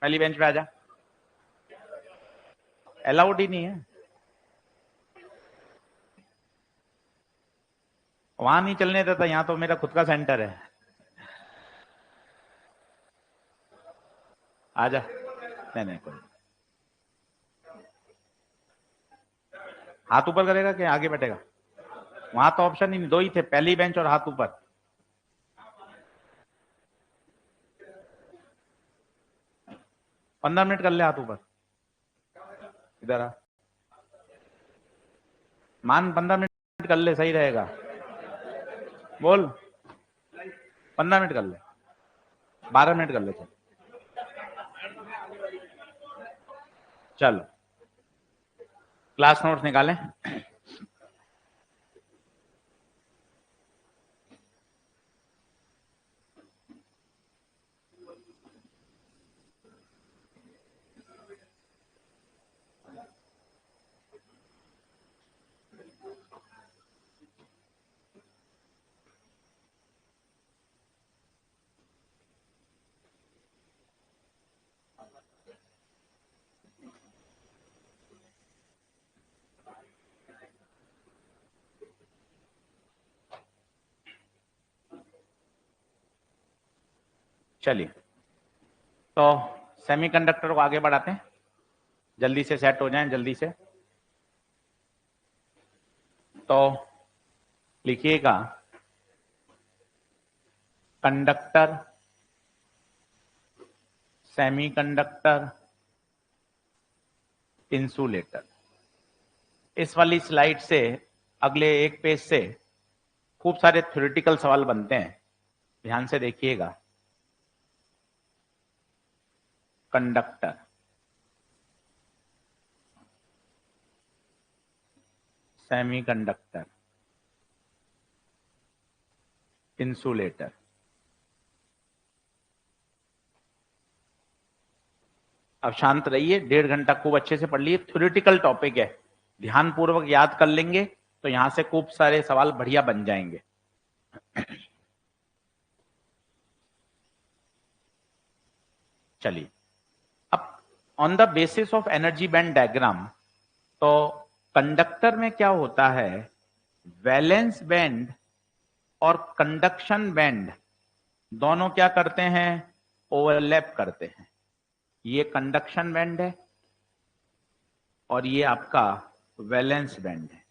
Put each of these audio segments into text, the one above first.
पहली बेंच पे आजा। अलाउड ही नहीं है, वहां नहीं चलने देता, यहाँ तो मेरा खुद का सेंटर है। आजा। नहीं नहीं कोई, हाथ ऊपर करेगा कि आगे बैठेगा? वहां तो ऑप्शन ही नहीं, दो ही थे, पहली बेंच और हाथ ऊपर। पंद्रह मिनट कर ले हाथ ऊपर। इधर आ, मान 15 मिनट कर ले, सही रहेगा। बोल 15 मिनट कर ले, 12 मिनट कर ले। चलो क्लास नोट्स निकालें। चलिए, तो सेमीकंडक्टर को आगे बढ़ाते हैं, जल्दी से सेट हो जाएं, जल्दी से। तो लिखिएगा कंडक्टर, सेमीकंडक्टर, इंसुलेटर। इस वाली स्लाइड से अगले एक पेज से खूब सारे थ्योरेटिकल सवाल बनते हैं, ध्यान से देखिएगा। Conductor, semiconductor, insulator. अब शांत रहिए, 1.5 घंटा खूब अच्छे से पढ़ लिए, थ्योरेटिकल टॉपिक है, ध्यानपूर्वक याद कर लेंगे तो यहां से खूब सारे सवाल बढ़िया बन जाएंगे। चलिए, अब on the basis of energy band diagram, तो कंडक्टर में क्या होता है, वैलेंस बैंड और कंडक्शन बैंड दोनों क्या करते हैं, ओवरलैप करते हैं। ये कंडक्शन बैंड है और ये आपका वैलेंस बैंड है,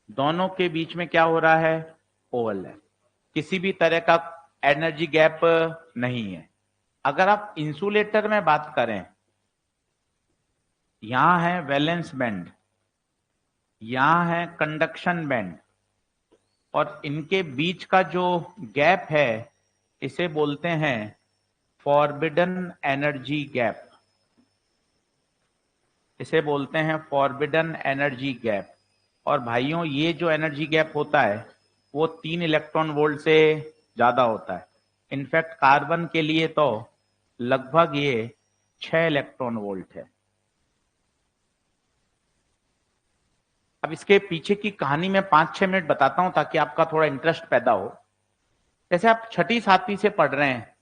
दोनों के बीच में क्या हो रहा है, ओवरलैप। किसी भी तरह का एनर्जी गैप नहीं है। अगर आप इंसुलेटर में बात करें, यहां है वैलेंस बैंड, यहां है कंडक्शन बैंड, और इनके बीच का जो गैप है इसे बोलते हैं फॉरबिडन एनर्जी गैप। इसे बोलते हैं फॉरबिडन एनर्जी गैप। और भाइयों, ये जो एनर्जी गैप होता है वो 3 इलेक्ट्रॉन वोल्ट से ज्यादा होता है। इनफैक्ट कार्बन के लिए तो लगभग ये 6 इलेक्ट्रॉन वोल्ट है। अब इसके पीछे की कहानी में 5-6 मिनट बताता हूं ताकि आपका थोड़ा इंटरेस्ट पैदा हो। जैसे आप छठी सातवीं से पढ़ रहे हैं,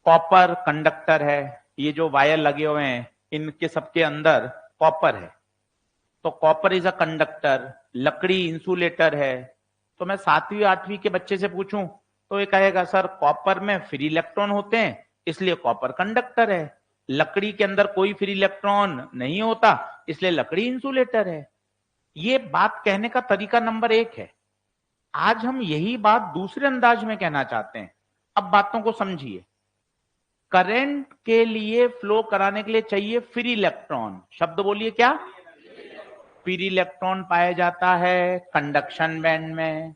कॉपर कंडक्टर है, ये जो वायर लगे हुए हैं इनके सबके अंदर कॉपर है, तो कॉपर इज अ कंडक्टर। लकड़ी इंसुलेटर है। तो मैं 7वीं 8वीं के बच्चे से पूछूं तो ये कहेगा सर कॉपर में फ्री इलेक्ट्रॉन होते हैं इसलिए कॉपर कंडक्टर है, लकड़ी के अंदर कोई फ्री इलेक्ट्रॉन नहीं होता इसलिए लकड़ी इंसुलेटर है। ये बात कहने का तरीका नंबर 1 है। आज हम यही बात दूसरे अंदाज में कहना चाहते हैं। अब बातों को समझिए। करंट के लिए फ्लो कराने के लिए चाहिए फ्री इलेक्ट्रॉन। शब्द बोलिए क्या? फ्री इलेक्ट्रॉन पाया जाता है कंडक्शन बैंड में।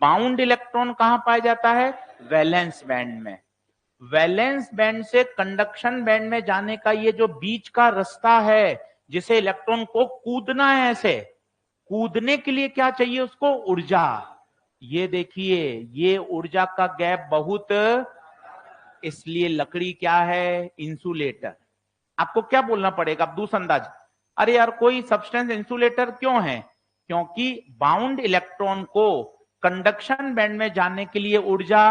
बाउंड इलेक्ट्रॉन कहां पाया जाता है? वैलेंस बैंड में। वैलेंस बैंड से कंडक्शन बैंड में जाने का ये जो बीच का रास्ता है जिसे इलेक्ट्रॉन को कूदना है, ऐसे कूदने के लिए क्या चाहिए उसको? ऊर्जा। ये देखिए, ये ऊर्जा का गैप बहुत, इसलिए लकड़ी क्या है? इंसुलेटर। आपको क्या बोलना पड़ेगा अब दूसरा अंदाज? अरे यार कोई सब्सटेंस इंसुलेटर क्यों है? क्योंकि बाउंड इलेक्ट्रॉन को कंडक्शन बैंड में जाने के लिए ऊर्जा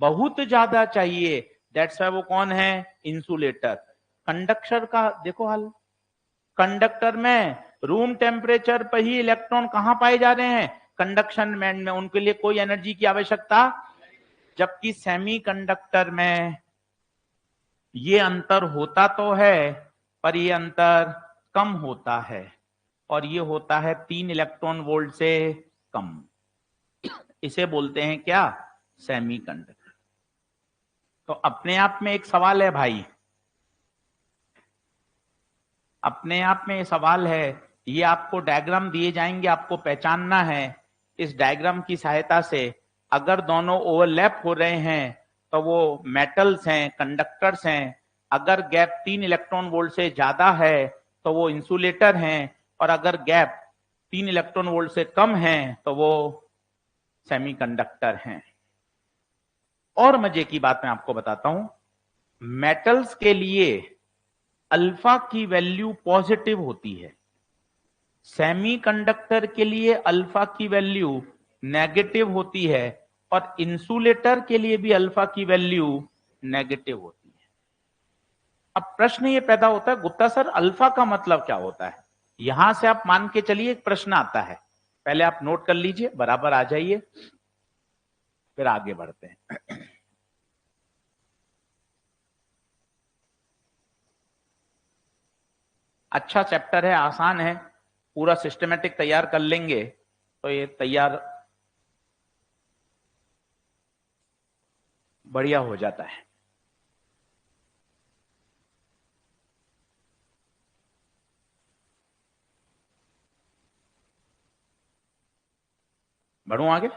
बहुत ज्यादा चाहिए। दैट्स वाई वो कौन है, इंसुलेटर। कंडक्टर का देखो हाल, कंडक्टर में रूम टेम्परेचर पर ही इलेक्ट्रॉन कहां पाए जा रहे हैं, कंडक्शन बैंड में, उनके लिए कोई एनर्जी की आवश्यकता। जबकि सेमीकंडक्टर में ये अंतर होता तो है, पर ये अंतर कम होता है, और ये होता है 3 इलेक्ट्रॉन वोल्ट से कम। इसे बोलते हैं क्या, सेमीकंडक्टर। तो अपने आप में एक सवाल है भाई, अपने आप में सवाल है, ये आपको डायग्राम दिए जाएंगे, आपको पहचानना है। इस डायग्राम की सहायता से अगर दोनों ओवरलैप हो रहे हैं तो वो मेटल्स हैं, कंडक्टर्स हैं। अगर गैप 3 इलेक्ट्रॉन वोल्ट से ज्यादा है तो वो इंसुलेटर हैं, और अगर गैप 3 इलेक्ट्रॉन वोल्ट से कम है तो वो सेमीकंडक्टर हैं। और मजे की बात मैं आपको बताता हूं, मेटल्स के लिए अल्फा की वैल्यू पॉजिटिव होती है, सेमीकंडक्टर के लिए अल्फा की वैल्यू नेगेटिव होती है, और इंसुलेटर के लिए भी अल्फा की वैल्यू नेगेटिव होती है। अब प्रश्न ये पैदा होता है, गुप्ता सर अल्फा का मतलब क्या होता है। यहां से आप मान के चलिए एक प्रश्न आता है, पहले आप नोट कर लीजिए, बराबर आ जाइए, फिर आगे बढ़ते हैं। अच्छा चैप्टर है, आसान है, पूरा सिस्टमेटिक तैयार कर लेंगे तो ये तैयार बढ़िया हो जाता है। बढ़ूं आगे।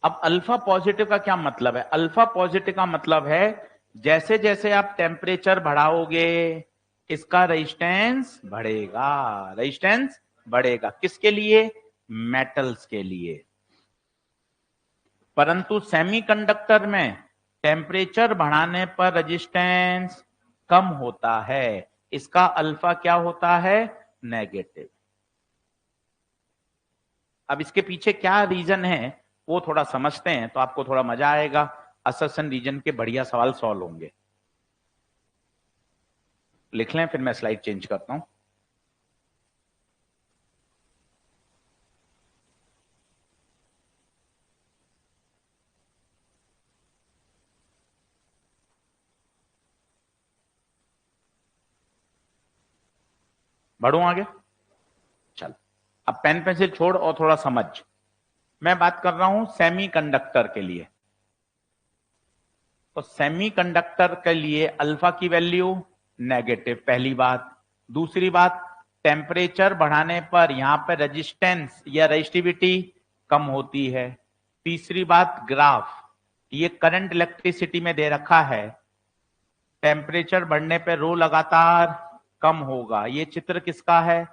अब अल्फा पॉजिटिव का क्या मतलब है, अल्फा पॉजिटिव का मतलब है जैसे जैसे आप टेम्परेचर बढ़ाओगे इसका रेजिस्टेंस बढ़ेगा, रेजिस्टेंस बढ़ेगा, किसके लिए, मेटल्स के लिए। परंतु सेमीकंडक्टर में टेम्परेचर बढ़ाने पर रेजिस्टेंस कम होता है, इसका अल्फा क्या होता है, नेगेटिव। अब इसके पीछे क्या रीजन है वो थोड़ा समझते हैं तो आपको थोड़ा मजा आएगा, असर्शन रीजन के बढ़िया सवाल सॉल्व होंगे। लिख लें, फिर मैं स्लाइड चेंज करता हूं। बढ़ू आगे, चल। अब पेन पेंसिल छोड़ और थोड़ा समझ। मैं बात कर रहा हूं सेमीकंडक्टर के लिए, तो सेमीकंडक्टर के लिए अल्फा की वैल्यू नेगेटिव, पहली बात। दूसरी बात, टेम्परेचर बढ़ाने पर यहां पर रेजिस्टेंस या रेजिस्टिविटी कम होती है। तीसरी बात, ग्राफ, ये करंट इलेक्ट्रिसिटी में दे रखा है, टेम्परेचर बढ़ने पर रो लगातार कम होगा। ये चित्र किसका है,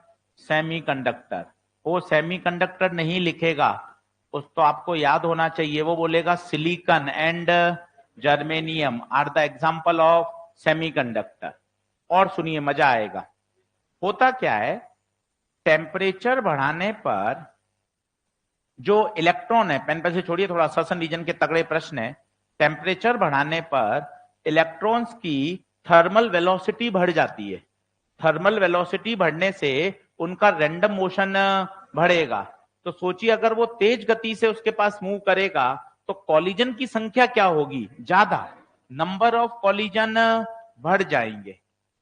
सेमीकंडक्टर। वो सेमीकंडक्टर नहीं लिखेगा, उस तो आपको याद होना चाहिए, वो बोलेगा silicon and germanium are the example of semiconductor. और सुनिए मजा आएगा, होता क्या है, टेम्परेचर बढ़ाने पर जो इलेक्ट्रॉन है, पेन पे से छोड़िए, थोड़ा असर्शन रीजन के तगड़े प्रश्न है। टेम्परेचर बढ़ाने पर इलेक्ट्रॉन्स की थर्मल वेलोसिटी बढ़ जाती है, थर्मल वेलोसिटी बढ़ने से उनका रैंडम मोशन बढ़ेगा। तो सोचिए अगर वो तेज गति से उसके पास मूव करेगा तो कॉलिजन की संख्या क्या होगी, ज्यादा, नंबर ऑफ कॉलिजन बढ़ जाएंगे।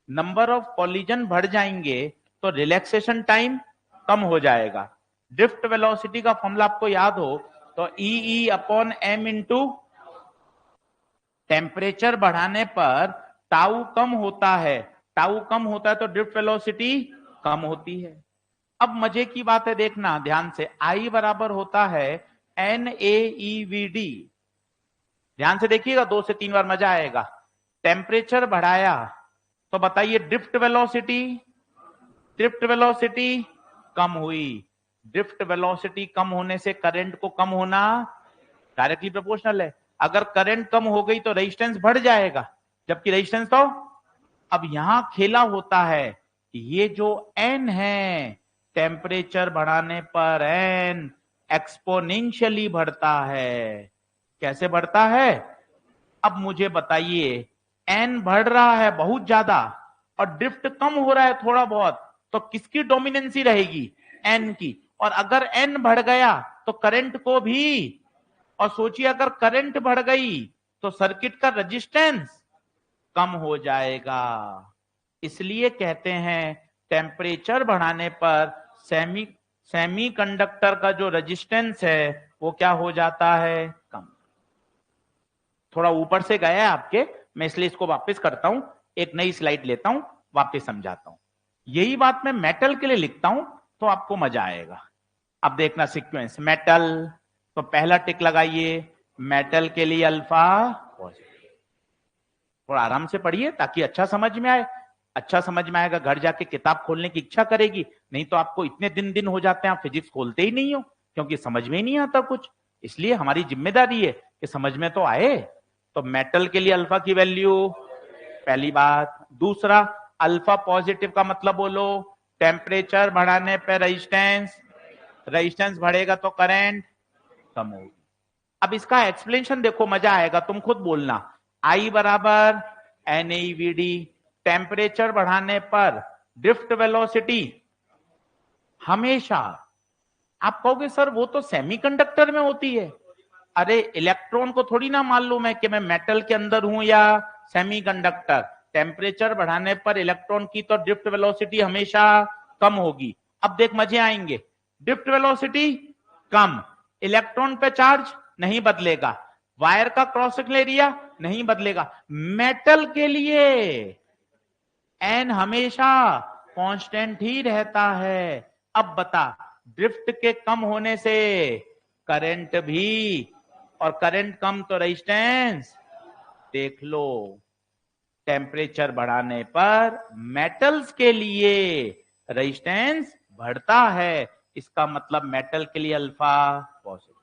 नंबर ऑफ कॉलिजन बढ़ जाएंगे तो रिलैक्सेशन टाइम कम हो जाएगा। ड्रिफ्ट वेलोसिटी का फॉर्मूला आपको याद हो तो e upon m into, temperature बढ़ाने पर टाउ कम होता है, टाउ कम होता है तो ड्रिफ्ट वेलोसिटी कम होती है। अब मजे की बात है, देखना ध्यान से, आई बराबर होता है NaEVD। ध्यान से देखिएगा, 2 से 3 बार मजा आएगा। टेम्परेचर बढ़ाया तो बताइए ड्रिफ्ट वेलोसिटी, ड्रिफ्ट वेलोसिटी कम हुई। ड्रिफ्ट वेलोसिटी कम होने से करंट को कम होना डायरेक्टली प्रोपोर्शनल है। अगर करंट कम हो गई तो रेजिस्टेंस बढ़ जाएगा, जबकि रेजिस्टेंस तो, अब यहां खेला होता है, ये जो एन है टेम्परेचर बढ़ाने पर एन एक्सपोनेंशियली बढ़ता है, कैसे बढ़ता है? अब मुझे बताइए, एन बढ़ रहा है बहुत ज्यादा और ड्रिफ्ट कम हो रहा है थोड़ा बहुत, तो किसकी डोमिनेंसी रहेगी? एन की। और अगर एन बढ़ गया तो करंट को भी, और सोचिए अगर करंट बढ़ गई तो सर्किट का रेजिस्टेंस कम हो जाएगा। इसलिए कहते हैं टेम्परेचर बढ़ाने पर सेमीकंडक्टर का जो रेजिस्टेंस है वो क्या हो जाता है? कम। थोड़ा ऊपर से गया है आपके, मैं इसलिए इसको वापस करता हूं, एक नई स्लाइड लेता हूं, वापस समझाता हूं। यही बात मैं मेटल के लिए लिखता हूं तो आपको मजा आएगा। अब देखना सीक्वेंस, मेटल, तो पहला टिक लगाइए, मेटल के लिए अल्फा पॉजिटिव। थोड़ा आराम से पढ़िए ताकि अच्छा समझ में आए। अच्छा समझ में आएगा, घर जाके किताब खोलने की इच्छा करेगी, नहीं तो आपको इतने दिन हो जाते हैं आप फिजिक्स खोलते ही नहीं हो, क्योंकि समझ में ही नहीं आता कुछ। इसलिए हमारी जिम्मेदारी है कि समझ में तो आए। तो मेटल के लिए अल्फा की वैल्यू, पहली बात। दूसरा, अल्फा पॉजिटिव का मतलब बोलो, टेम्परेचर बढ़ाने पर रेजिस्टेंस, रेजिस्टेंस बढ़ेगा तो करंट कम होगी। अब इसका एक्सप्लेनेशन देखो, मजा आएगा, तुम खुद बोलना। I बराबर NAVD, टेम्परेचर बढ़ाने पर ड्रिफ्ट वेलोसिटी हमेशा, आप कहोगे सर वो तो सेमीकंडक्टर में होती है। अरे इलेक्ट्रॉन को थोड़ी ना मालूम है कि मैं मेटल के अंदर हूं या सेमीकंडक्टर। टेम्परेचर बढ़ाने पर इलेक्ट्रॉन की तो ड्रिफ्ट वेलोसिटी हमेशा कम होगी। अब देख मजे आएंगे, ड्रिफ्ट वेलोसिटी कम, इलेक्ट्रॉन पे चार्ज नहीं बदलेगा, वायर का क्रॉस सेक्शनल एरिया नहीं बदलेगा। मेटल के लिए एन हमेशा कांस्टेंट ही रहता है। अब बता, ड्रिफ्ट के कम होने से करंट भी, और करंट कम तो रेजिस्टेंस, देख लो, टेम्परेचर बढ़ाने पर मेटल्स के लिए रेजिस्टेंस बढ़ता है, इसका मतलब मेटल के लिए अल्फा पॉजिटिव।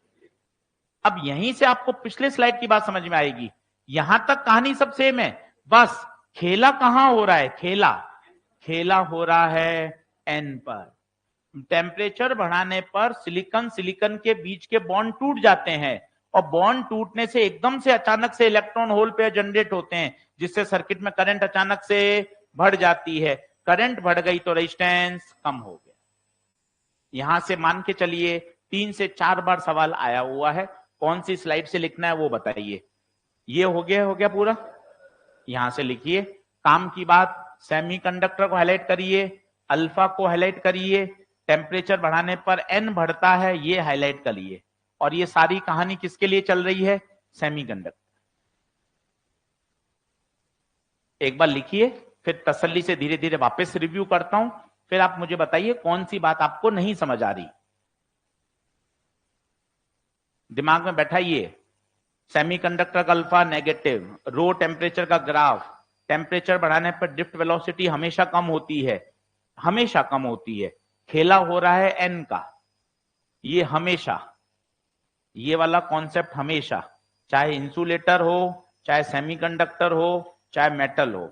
अब यहीं से आपको पिछले स्लाइड की बात समझ में आएगी। यहां तक कहानी सब सेम है, बस खेला कहां हो रहा है? खेला, खेला हो रहा है एन पर। टेम्परेचर बढ़ाने पर सिलिकॉन सिलिकॉन के बीच के बॉन्ड टूट जाते हैं, और बॉन्ड टूटने से एकदम से अचानक से इलेक्ट्रॉन होल पेयर जनरेट होते हैं, जिससे सर्किट में करंट अचानक से बढ़ जाती है। करंट बढ़ गई तो रेजिस्टेंस कम हो गया। यहां से मान के चलिए 3 से 4 बार सवाल आया हुआ है, कौन सी स्लाइड से लिखना है वो बताइए। ये हो गया पूरा, यहां से लिखिए। काम की बात, सेमीकंडक्टर को हाईलाइट करिए, अल्फा को हाईलाइट करिए, टेम्परेचर बढ़ाने पर एन बढ़ता है ये हाईलाइट करिए, और ये सारी कहानी किसके लिए चल रही है? सेमीकंडक्टर। एक बार लिखिए, फिर तसल्ली से धीरे धीरे वापस रिव्यू करता हूं, फिर आप मुझे बताइए कौन सी बात आपको नहीं समझ आ रही। दिमाग में बैठाइए, सेमीकंडक्टर का अल्फा नेगेटिव, रो टेम्परेचर का ग्राफ, टेम्परेचर बढ़ाने पर ड्रिफ्ट वेलोसिटी हमेशा कम होती है, हमेशा कम होती है, खेला हो रहा है एन का, ये हमेशा, ये वाला कॉन्सेप्ट हमेशा, चाहे इंसुलेटर हो, चाहे सेमीकंडक्टर हो, चाहे मेटल हो।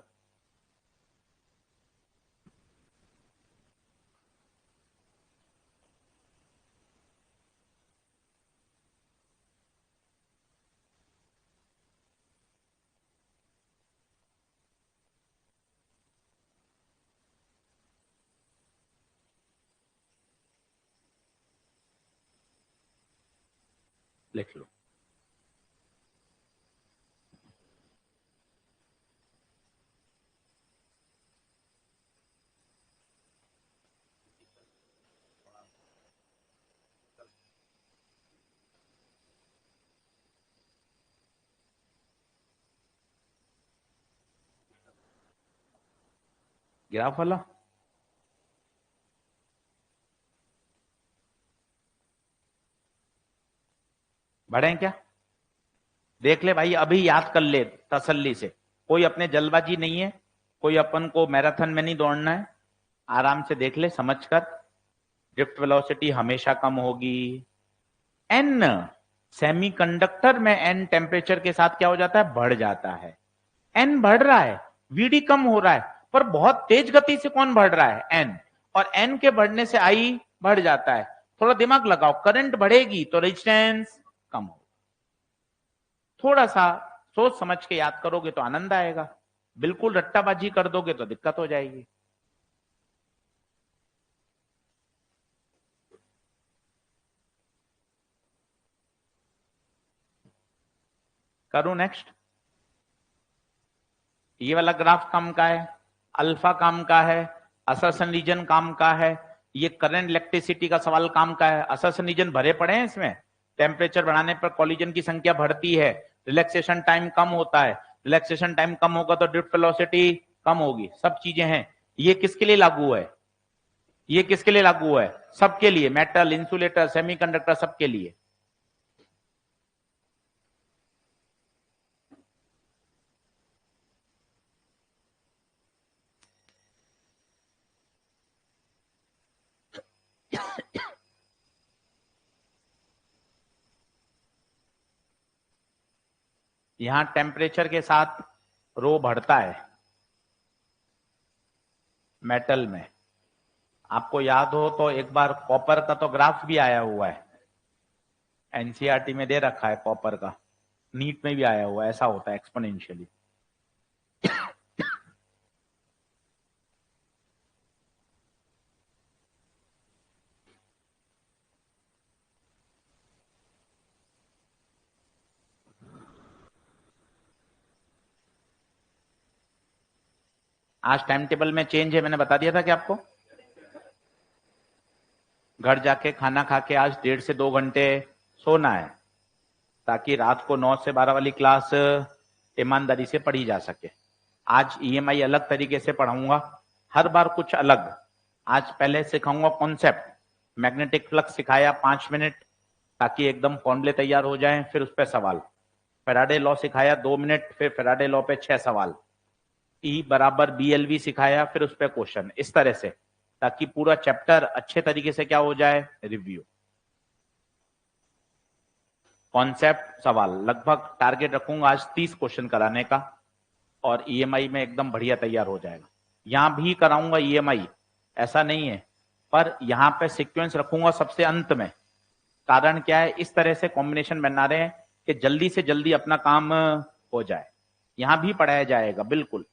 लिख लो। ग्राफ वाला बढ़े क्या? देख ले भाई, अभी याद कर ले तसल्ली से, कोई अपने जल्दबाजी नहीं है, कोई अपन को मैराथन में नहीं दौड़ना है, आराम से देख ले समझकर। ड्रिफ्ट वेलोसिटी हमेशा कम होगी, एन सेमीकंडक्टर में एन टेम्परेचर के साथ क्या हो जाता है? बढ़ जाता है। एन बढ़ रहा है, वीडी कम हो रहा है, पर बहुत तेज गति से कौन बढ़ रहा है? एन, और एन के बढ़ने से आई बढ़ जाता है। थोड़ा दिमाग लगाओ, करंट बढ़ेगी तो रेजिस्टेंस कम होगा। थोड़ा सा सोच समझ के याद करोगे तो आनंद आएगा, बिल्कुल रट्टाबाजी कर दोगे तो दिक्कत हो जाएगी। करूं नेक्स्ट? ये वाला ग्राफ काम का है, अल्फा काम का है, असर्शन रीजन काम का है, ये करंट इलेक्ट्रिसिटी का सवाल काम का है। असर्शन रीजन भरे पड़े हैं इसमें, टेम्परेचर बढ़ाने पर कॉलिजन की संख्या बढ़ती है, रिलैक्सेशन टाइम कम होता है, रिलैक्सेशन टाइम कम होगा तो ड्रिफ्ट वेलोसिटी कम होगी, सब चीजें हैं। ये किसके लिए लागू है? ये किसके लिए लागू है? सबके लिए, मेटल, इंसुलेटर, सेमीकंडक्टर, सबके लिए। यहां टेम्परेचर के साथ रो बढ़ता है मेटल में। आपको याद हो तो एक बार कॉपर का तो ग्राफ भी आया हुआ है, एनसीईआरटी में दे रखा है कॉपर का, नीट में भी आया हुआ है, ऐसा होता है एक्सपोनेंशियली। आज टाइम टेबल में चेंज है, मैंने बता दिया था कि आपको घर जाके खाना खा के आज 1.5 से 2 घंटे सोना है, ताकि रात को 9 से 12 वाली क्लास ईमानदारी से पढ़ी जा सके। आज ईएमआई अलग तरीके से पढ़ाऊंगा, हर बार कुछ अलग। आज पहले सिखाऊंगा कॉन्सेप्ट, मैग्नेटिक फ्लक्स सिखाया 5 मिनट ताकि एकदम फॉर्मूले तैयार हो जाएं, फिर उस पर सवाल। फैराडे लॉ सिखाया 2 मिनट, फिर फैराडे लॉ पे 6 सवाल। E बराबर BLV सिखाया, फिर उस पर क्वेश्चन, इस तरह से, ताकि पूरा चैप्टर अच्छे तरीके से क्या हो जाए, रिव्यू। कॉन्सेप्ट, सवाल, लगभग टारगेट रखूंगा आज 30 क्वेश्चन कराने का, और ईएमआई में एकदम बढ़िया तैयार हो जाएगा। यहां भी कराऊंगा ईएमआई, ऐसा नहीं है, पर यहां पे सीक्वेंस रखूंगा सबसे अंत में। कारण क्या है, इस तरह से कॉम्बिनेशन बना रहे हैं कि जल्दी से जल्दी अपना काम हो जाए। यहां भी पढ़ाया जाएगा बिल्कुल।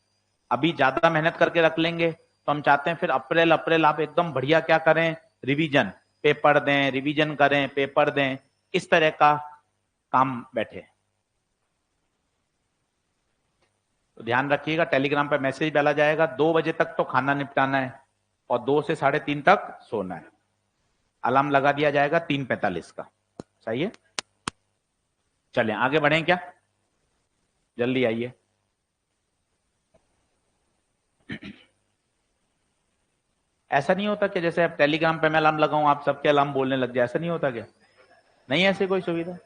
अभी ज्यादा मेहनत करके रख लेंगे तो हम चाहते हैं फिर अप्रैल अप्रैल आप एकदम बढ़िया क्या करें, रिवीजन, पेपर दें, रिवीजन करें, पेपर दें, इस तरह का काम बैठे। तो ध्यान रखिएगा, टेलीग्राम पर मैसेज डाला जाएगा, 2 बजे तक तो खाना निपटाना है और 2 से 3:30 तक सोना है। अलार्म लगा दिया जाएगा 3:45 का, सही है? चलें आगे बढ़ें क्या? जल्दी आइए। ऐसा नहीं होता कि जैसे आप टेलीग्राम पे मैं अलार्म लगाऊं आप सबके अलार्म बोलने लग जाए, ऐसा नहीं होता क्या? नहीं, ऐसी कोई सुविधा?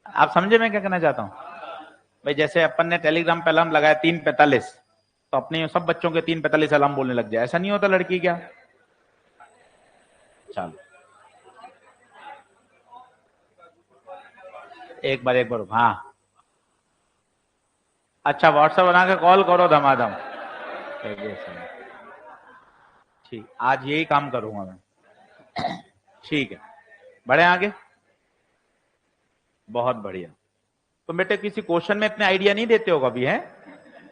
आप समझे मैं क्या कहना चाहता हूं? भाई जैसे अपन ने टेलीग्राम पे अलार्म लगाया 3:45, तो अपने सब बच्चों के 3:45 अलार्म बोलने लग जाए, ऐसा नहीं होता लड़की क्या? चलो एक बार हाँ, अच्छा व्हाट्सएप बना के कॉल करो धमाधम। ठीक, आज यही काम करूंगा मैं। ठीक है, बढ़े आगे। बहुत बढ़िया। तो बेटे किसी क्वेश्चन में इतने आइडिया नहीं देते हो कभी, है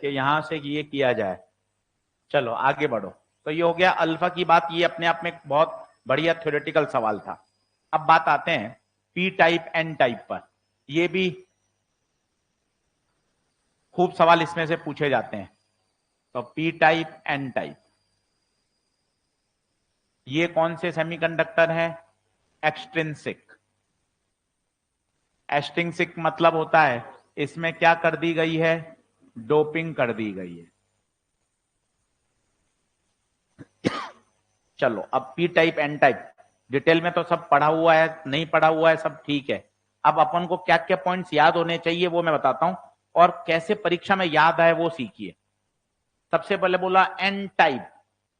कि यहां से ये किया जाए। चलो आगे बढ़ो। तो ये हो गया अल्फा की बात, ये अपने आप में एक बहुत बढ़िया थ्योरेटिकल सवाल था। अब बात आते हैं पी टाइप एन टाइप पर। ये भी खूब सवाल इसमें से पूछे जाते हैं। तो पी टाइप एन टाइप, ये कौन से सेमीकंडक्टर हैं? एक्सट्रिंसिक। एक्सट्रिंसिक मतलब होता है इसमें क्या कर दी गई है, डोपिंग कर दी गई है। चलो अब P type N type detail में तो सब पढ़ा हुआ है, नहीं पढ़ा हुआ है सब ठीक है। अब अपन को क्या क्या पॉइंट्स याद होने चाहिए वो मैं बताता हूं, और कैसे परीक्षा में याद आए वो सीखिए। सबसे पहले बोला एन टाइप,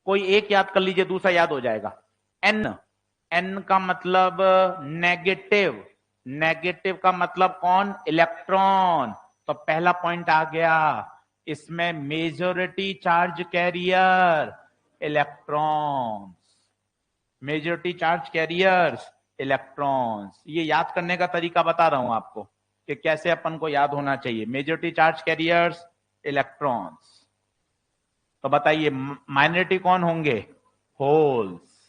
कोई एक याद कर लीजिए, दूसरा याद हो जाएगा। एन, एन का मतलब नेगेटिव, नेगेटिव का मतलब कौन? इलेक्ट्रॉन। तो पहला पॉइंट आ गया, इसमें majority charge carrier electron. Majority charge carriers electrons. ये याद करने का तरीका बता रहा हूं आपको कि कैसे अपन को याद होना चाहिए। Majority charge carriers electrons. तो बताइए माइनॉरिटी कौन होंगे? Holes.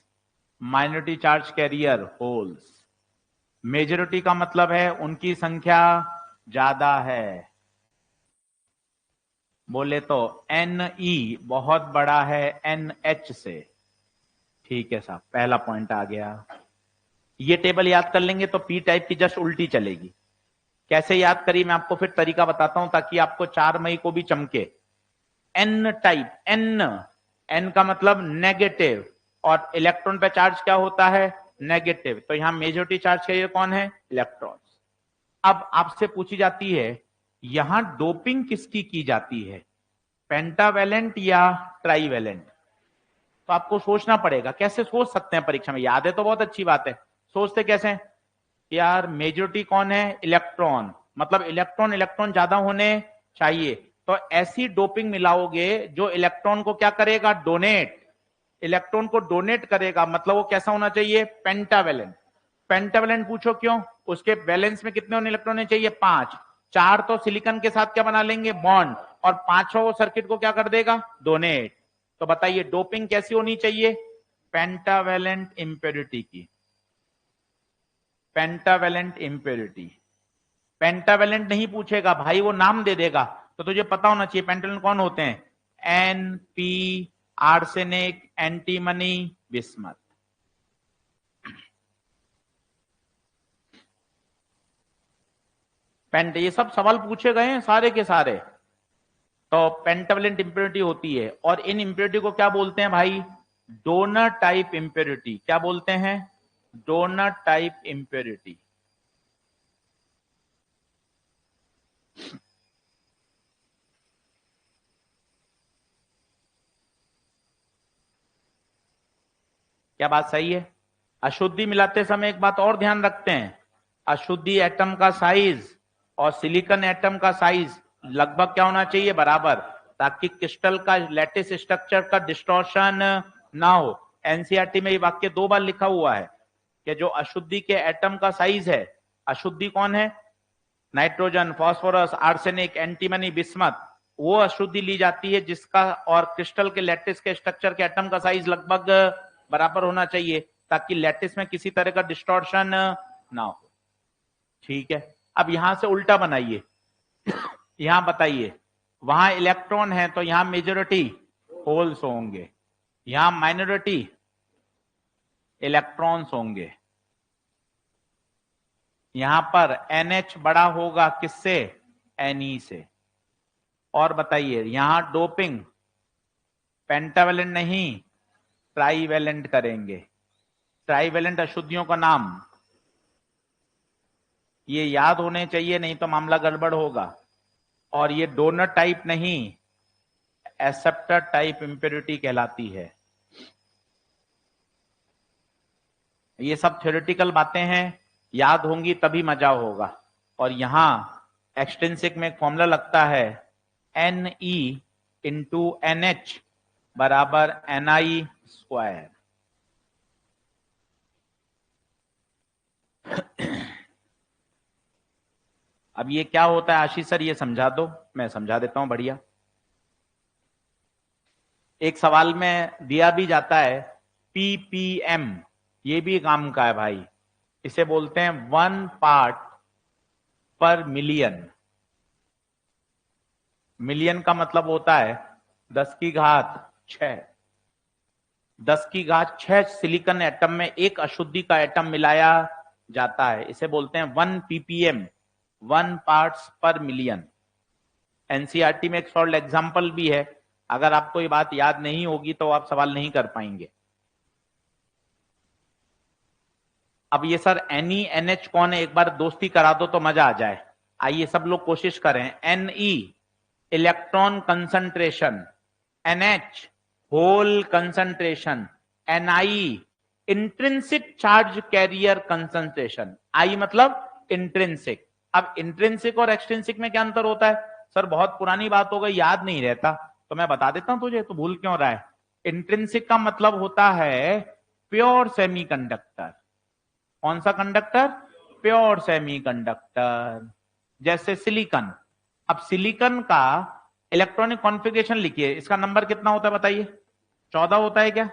Minority charge carrier holes. Majority का मतलब है उनकी संख्या ज्यादा है। बोले तो Ne बहुत बड़ा है NH से। ठीक है साहब, पहला पॉइंट आ गया। ये टेबल याद कर लेंगे तो पी टाइप की जस्ट उल्टी चलेगी। कैसे याद करी मैं आपको फिर तरीका बताता हूं ताकि आपको 4 मई को भी चमके। एन टाइप, एन का मतलब नेगेटिव, और इलेक्ट्रॉन पे चार्ज क्या होता है? नेगेटिव। तो यहां मेजॉरिटी चार्ज कैरियर कौन है? इलेक्ट्रॉन्स। अब आपसे पूछी जाती है यहां डोपिंग किसकी की जाती है, पेंटावेलेंट या ट्राईवेलेंट? तो आपको सोचना पड़ेगा। कैसे सोच सकते हैं परीक्षा में? याद है तो बहुत अच्छी बात है, सोचते कैसे हैं? यार मेजॉरिटी कौन है? इलेक्ट्रॉन, मतलब इलेक्ट्रॉन इलेक्ट्रॉन ज्यादा होने चाहिए। तो ऐसी डोपिंग मिलाओगे जो इलेक्ट्रॉन को क्या करेगा? डोनेट। इलेक्ट्रॉन को डोनेट करेगा, मतलब वो कैसा होना चाहिए? पेंटावेलेंट। पेंटावेलेंट पूछो क्यों? उसके बैलेंस में कितने इलेक्ट्रॉन होने चाहिए? 5। 4 तो सिलिकॉन के साथ क्या बना लेंगे? बॉन्ड। और 5वां वो सर्किट को क्या कर देगा? डोनेट। तो बताइए डोपिंग कैसी होनी चाहिए? पेंटावेलेंट इंप्योरिटी की। Pentavalent impurity. पेंटावेलेंट नहीं पूछेगा भाई, वो नाम दे देगा। तो तुझे पता होना चाहिए पेंटावेलेंट कौन होते हैं? NP, arsenic, antimony, bismuth. पेंट, ये सब सवाल पूछे गए हैं सारे के सारे। तो पेंटावेलेंट इंप्योरिटी होती है, और इन इंप्योरिटी को क्या बोलते हैं भाई? Donor type impurity. क्या बोलते हैं? Donor type impurity. क्या बात सही है? अशुद्धि मिलाते समय एक बात और ध्यान रखते हैं, अशुद्धि एटम का साइज और सिलिकॉन एटम का साइज लगभग क्या होना चाहिए? बराबर, ताकि क्रिस्टल का लैटिस स्ट्रक्चर का डिस्टॉर्शन ना हो। एनसीईआरटी में ये वाक्य 2 बार लिखा हुआ है कि जो अशुद्धि के एटम का साइज है, अशुद्धि कौन है? Nitrogen, phosphorus, arsenic, antimony, bismuth. वो अशुद्धि ली जाती है जिसका और क्रिस्टल के लैटिस के स्ट्रक्चर के एटम का साइज लगभग बराबर होना चाहिए, ताकि लैटिस में किसी तरह का डिस्टॉर्शन ना हो। ठीक है, अब यहां से उल्टा बनाइए। यहां बताइए, वहां इलेक्ट्रॉन है तो यहां मेजॉरिटी होल्स होंगे, यहां माइनॉरिटी इलेक्ट्रॉन्स होंगे। यहां पर NH बड़ा होगा किससे? Ne से। और बताइए यहां डोपिंग पेंटावेलेंट नहीं ट्राईवेलेंट करेंगे। ट्राईवेलेंट अशुद्धियों का नाम ये याद होने चाहिए, नहीं तो मामला गड़बड़ होगा। और ये डोनर टाइप नहीं, एक्सेप्टर टाइप इंप्योरिटी कहलाती है। ये सब थ्योरेटिकल बातें हैं, याद होंगी तभी मजा होगा। और यहां एक्सटेंसिक में एक फॉर्मूला लगता है, Ne इंटू NH बराबर Ni स्क्वायर। अब ये क्या होता है आशीष सर, ये समझा दो। मैं समझा देता हूं, बढ़िया। एक सवाल में दिया भी जाता है ppm, ये भी काम का है भाई। इसे बोलते हैं 1 पार्ट पर मिलियन। मिलियन का मतलब होता है 10 की घात 6। 10 की घात 6 सिलिकॉन एटम में एक अशुद्धि का एटम मिलाया जाता है, इसे बोलते हैं 1 ppm, 1 पार्ट्स पर मिलियन। एनसीईआरटी में एक सॉल्व एग्जांपल भी है, अगर आपको ये बात याद नहीं होगी तो आप सवाल नहीं कर पाएंगे। अब ये सर NeNH कौन है, एक बार दोस्ती करा दो तो मजा आ जाए। आइए सब लोग कोशिश करें। Ne electron concentration, NH hole concentration, Ni intrinsic charge carrier concentration. I मतलब इंट्रिंसिक। अब इंट्रिंसिक और एक्सट्रिंसिक में क्या अंतर होता है? सर बहुत पुरानी बात हो गई, याद नहीं रहता, तो मैं बता देता हूं तुझे, तो भूल क्यों रहा है। इंट्रिंसिक का मतलब होता है प्योर सेमीकंडक्टर। कौन सा कंडक्टर? प्योर सेमीकंडक्टर, जैसे सिलिकॉन। अब सिलिकॉन का इलेक्ट्रॉनिक कॉन्फ़िगरेशन लिखिए, इसका नंबर कितना होता है बताइए? 14 होता है क्या?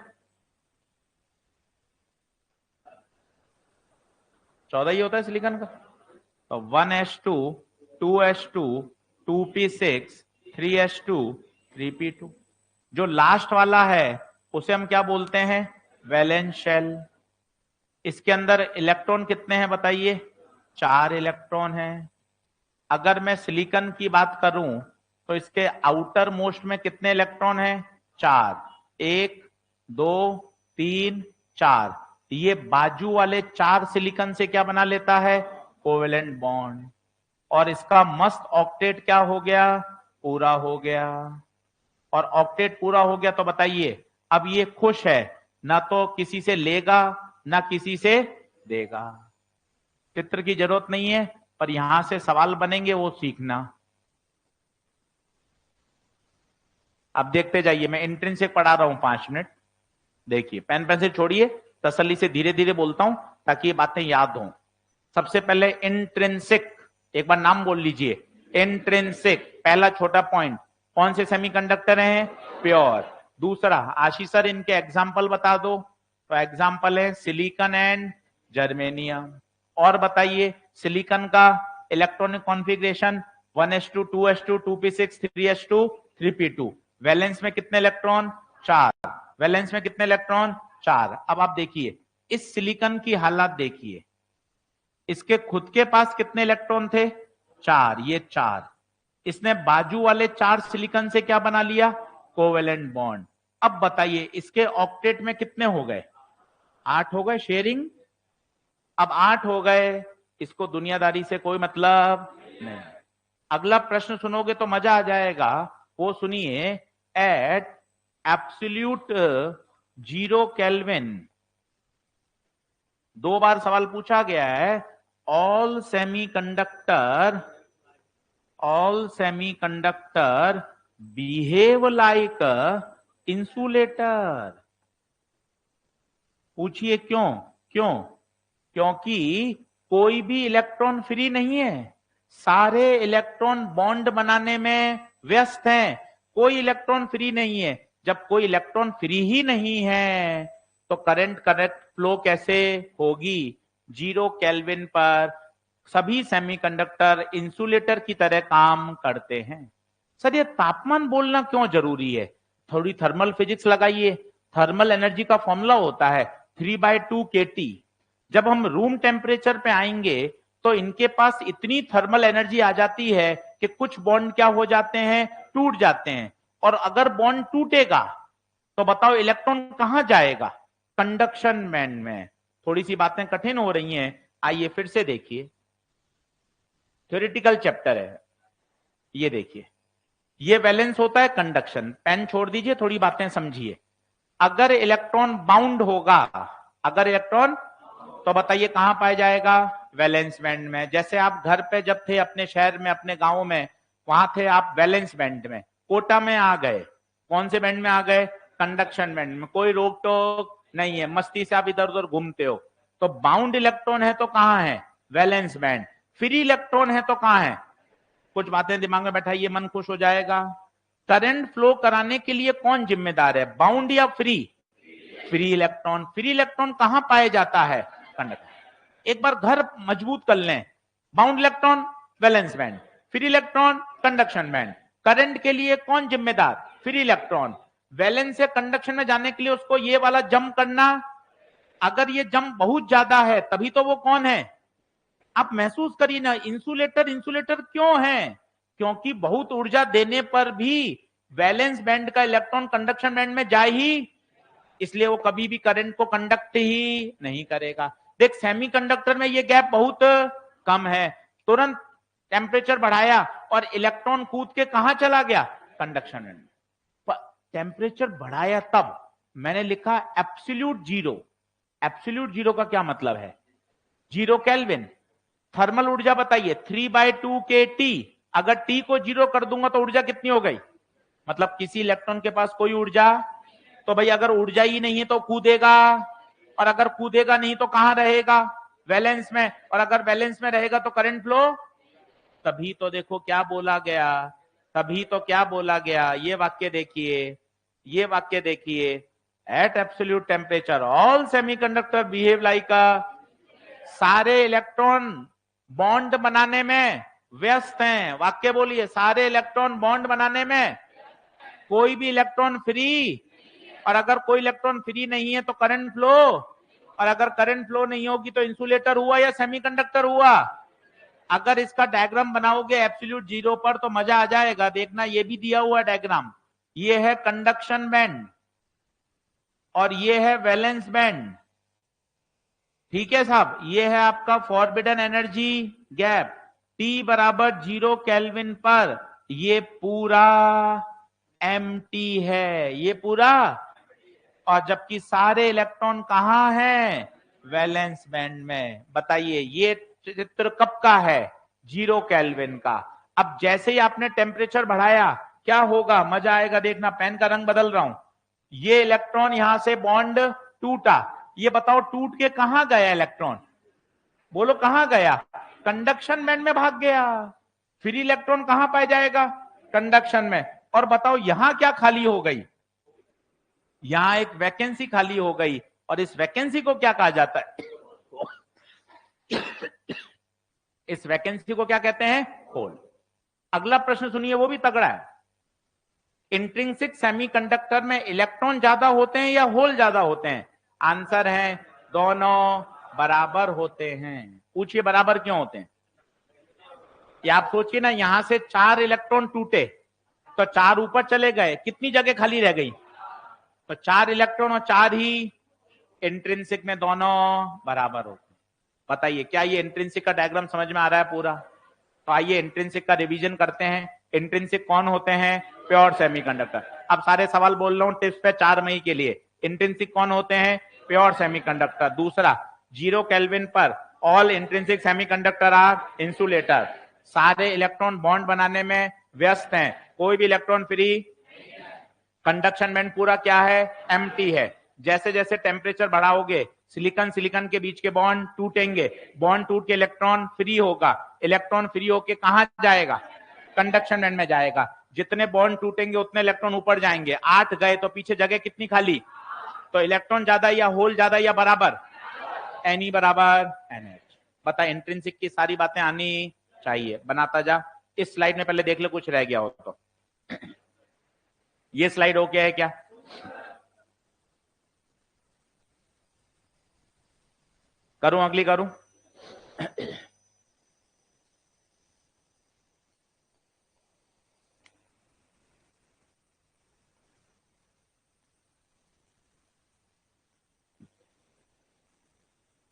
14 ही होता है सिलिकॉन का। तो 1s2 2s2 2p6 3s2 3p2। जो लास्ट वाला है उसे हम क्या बोलते हैं? Valence shell. इसके अंदर इलेक्ट्रॉन कितने हैं बताइए? 4 इलेक्ट्रॉन हैं। अगर मैं सिलिकॉन की बात करूं तो इसके आउटर मोस्ट में कितने इलेक्ट्रॉन हैं? 4। 1 2 3 4। ये बाजू वाले 4 सिलिकॉन से क्या बना लेता है? Covalent bond. और इसका मस्त ऑक्टेट क्या हो गया? पूरा हो गया। और ऑक्टेट पूरा हो गया तो बताइए, अब ये खुश है, ना तो किसी से लेगा ना किसी से देगा। चित्र की जरूरत नहीं है, पर यहां से सवाल बनेंगे वो सीखना। अब देखते जाइए, मैं इंट्रिंसिक पढ़ा रहा हूं 5 मिनट। देखिए, पेन पेंसिल छोड़िए, तसल्ली से धीरे धीरे बोलता हूं ताकि ये बातें याद हों। सबसे पहले इंट्रिंसिक, एक बार नाम बोल लीजिए। इंट्रिंसिक, पहला छोटा पॉइंट, कौन से सेमीकंडक्टर हैं? प्योर। दूसरा, आशीष सर इनके एग्जाम्पल बता दो। तो एग्जाम्पल है सिलिकॉन एंड जर्मेनियम। और बताइए, सिलिकॉन का electronic configuration 1s2 2s2 2p6 3s2 3p2। Valence में कितने इलेक्ट्रॉन? 4। वैलेंस में कितने इलेक्ट्रॉन? 4। अब आप देखिए, इस सिलिकॉन की हालत देखिए, इसके खुद के पास कितने इलेक्ट्रॉन थे? 4। ये 4। इसने बाजू वाले 4 सिलिकॉन से क्या बना लिया? Covalent bond. अब बताइए, इसके ऑक्टेट में कितने हो गए? 8 हो गए। शेयरिंग। अब 8 हो गए, इसको दुनियादारी से कोई मतलब नहीं। अगला प्रश्न सुनोगे तो मजा आ जाएगा, वो सुनिए। एट एब्सोल्यूट 0 केल्विन, 2 बार सवाल पूछा गया है। All semiconductor behave like insulator. पूछिए क्यों? क्यों? क्योंकि कोई भी इलेक्ट्रॉन फ्री नहीं है, सारे इलेक्ट्रॉन बॉन्ड बनाने में व्यस्त हैं। कोई इलेक्ट्रॉन फ्री नहीं है। जब कोई इलेक्ट्रॉन फ्री ही नहीं है तो करंट फ्लो कैसे होगी? 0 केल्विन पर सभी सेमीकंडक्टर इंसुलेटर की तरह काम करते हैं। सर, ये तापमान बोलना क्यों जरूरी है? थोड़ी थर्मल फिजिक्स लगाइए। थर्मल एनर्जी का फॉर्मूला होता है 3/2 kT। जब हम रूम टेम्परेचर पे आएंगे तो इनके पास इतनी थर्मल एनर्जी आ जाती है कि कुछ बॉन्ड क्या हो जाते हैं? टूट जाते हैं। और अगर बॉन्ड टूटेगा तो बताओ इलेक्ट्रॉन कहां जाएगा? कंडक्शन बैंड में। थोड़ी सी बातें कठिन हो रही हैं, आइए फिर से देखिए। थ्योरेटिकल चैप्टर है, ये देखिए। ये वैलेंस होता है कंडक्शन। पेन छोड़ दीजिए, थोड़ी बातें समझिए। अगर इलेक्ट्रॉन बाउंड होगा, अगर इलेक्ट्रॉन, तो बताइए कहां पाया जाएगा? वैलेंस बैंड में। जैसे आप घर पे जब थे अपने शहर में, अपने गांव में, वहां थे आप वैलेंस बैंड में। कोटा में आ गए, कौन से बैंड में आ गए? कंडक्शन बैंड में। कोई रोक टोक नहीं है, मस्ती से आप इधर उधर घूमते हो। तो बाउंड इलेक्ट्रॉन है तो कहां है? Valence band. फ्री इलेक्ट्रॉन है तो कहां है? कुछ बातें दिमाग में बैठाइए, मन खुश हो जाएगा। करंट फ्लो कराने के लिए कौन जिम्मेदार है? बाउंड या free? Free electron. Free electron कहां पाया जाता है? कंडक्टर। एक बार घर मजबूत कर लें। Bound electron valence band, free electron conduction band. Current के लिए कौन जिम्मेदार? Free electron. वैलेंस से कंडक्शन में जाने के लिए उसको ये वाला जंप करना। अगर ये जंप बहुत ज्यादा है तभी तो वो कौन है? आप महसूस करिए ना, इंसुलेटर। इंसुलेटर क्यों है? क्योंकि बहुत ऊर्जा देने पर भी वैलेंस बैंड का इलेक्ट्रॉन कंडक्शन बैंड में जाए ही, इसलिए वो कभी भी करंट को कंडक्ट ही नहीं करेगा। देख, सेमीकंडक्टर में ये गैप बहुत कम है। तुरंत टेम्परेचर बढ़ाया और इलेक्ट्रॉन कूद के कहां चला गया? Conduction band. टेम्परेचर बढ़ाया तब मैंने लिखा एब्सोल्यूट 0। एब्सोल्यूट 0 का क्या मतलब है? 0 केल्विन। थर्मल ऊर्जा बताइए 3/2 kT। अगर T को 0 कर दूंगा तो ऊर्जा कितनी हो गई? मतलब किसी इलेक्ट्रॉन के पास कोई ऊर्जा, तो भाई अगर ऊर्जा ही नहीं है तो कूदेगा। और अगर कूदेगा नहीं तो कहां रहेगा? वैलेंस में। और अगर वैलेंस में रहेगा तो करंट फ्लो। तभी तो देखो क्या बोला गया, तभी तो क्या बोला गया, ये वाक्य देखिए, ये वाक्य देखिए, at absolute temperature all semiconductor behave like a, सारे इलेक्ट्रॉन बॉन्ड बनाने में व्यस्त हैं। वाक्य बोलिए, सारे इलेक्ट्रॉन बॉन्ड बनाने में, कोई भी इलेक्ट्रॉन फ्री, और अगर कोई इलेक्ट्रॉन फ्री नहीं है तो करंट फ्लो, और अगर करंट फ्लो नहीं होगी तो इंसुलेटर हुआ या सेमीकंडक्टर हुआ? अगर इसका डायग्राम बनाओगे एब्सोल्यूट जीरो पर तो मजा आ जाएगा। देखना, ये भी दिया हुआ डायग्राम, ये है कंडक्शन बैंड और ये है वैलेंस बैंड। ठीक है साहब, ये है आपका फॉरबिडन एनर्जी गैप, T बराबर 0 केल्विन पर ये पूरा एम्प्टी है, ये पूरा। और जबकि सारे इलेक्ट्रॉन कहां हैं? वैलेंस बैंड में। बताइए ये चित्र कब का है? 0 केल्विन का। अब जैसे ही आपने टेम्परेचर बढ़ाया क्या होगा? मजा आएगा, देखना, पेन का रंग बदल रहा हूं। ये इलेक्ट्रॉन यहां से बॉन्ड टूटा, ये बताओ टूट के कहां गया इलेक्ट्रॉन? बोलो कहां गया? कंडक्शन बैंड में भाग गया। फ्री इलेक्ट्रॉन कहां पाया जाएगा? कंडक्शन में। और बताओ यहां क्या खाली हो गई? यहां एक वैकेंसी खाली हो गई, और इस वैकेंसी को क्या कहा जाता है? इस वैकेंसी को क्या कहते हैं? होल। अगला प्रश्न सुनिए, वो भी तगड़ा है। इंट्रिंसिक सेमीकंडक्टर में इलेक्ट्रॉन ज्यादा होते हैं या होल ज्यादा होते हैं? आंसर है दोनों बराबर होते हैं। पूछिए बराबर क्यों होते हैं? या आप सोचिए ना, यहां से 4 इलेक्ट्रॉन टूटे तो 4 ऊपर चले गए, कितनी जगह खाली रह गई? तो 4 इलेक्ट्रॉन और 4 ही। इंट्रिंसिक में दोनों बराबर होते हैं। बताइए क्या ये इंट्रिंसिक का डायग्राम समझ में आ रहा है पूरा? तो आइए इंट्रिंसिक का रिवीजन करते हैं। इंट्रिंसिक कौन होते हैं? Pure semiconductor. अब सारे सवाल बोल रहा हूं टिप्स पे 4 मई के लिए। इंट्रिंसिक कौन होते हैं? Pure semiconductor. दूसरा, 0 केल्विन पर all intrinsic semiconductor are insulator. सारे इलेक्ट्रॉन बॉन्ड बनाने में व्यस्त हैं, कोई भी इलेक्ट्रॉन फ्री। कंडक्शन बैंड पूरा क्या है? एम्प्टी है। जैसे जैसे टेम्परेचर बढ़ाओगे सिलिकॉन सिलिकॉन के बीच के बॉन्ड टूटेंगे, बॉन्ड टूट के इलेक्ट्रॉन फ्री होगा, इलेक्ट्रॉन फ्री होके कहां जाएगा? कंडक्शन बैंड में जाएगा। जितने बॉन्ड टूटेंगे उतने इलेक्ट्रॉन ऊपर जाएंगे, 8 गए तो पीछे जगह कितनी खाली? तो इलेक्ट्रॉन ज्यादा या होल ज्यादा या बराबर? Ni बराबर NH। बता, इंट्रिंसिक की सारी बातें आनी चाहिए, बनाता जा। इस स्लाइड में पहले देख ले कुछ रह गया हो तो। ये स्लाइड हो गया है क्या? करूं अगली करूं?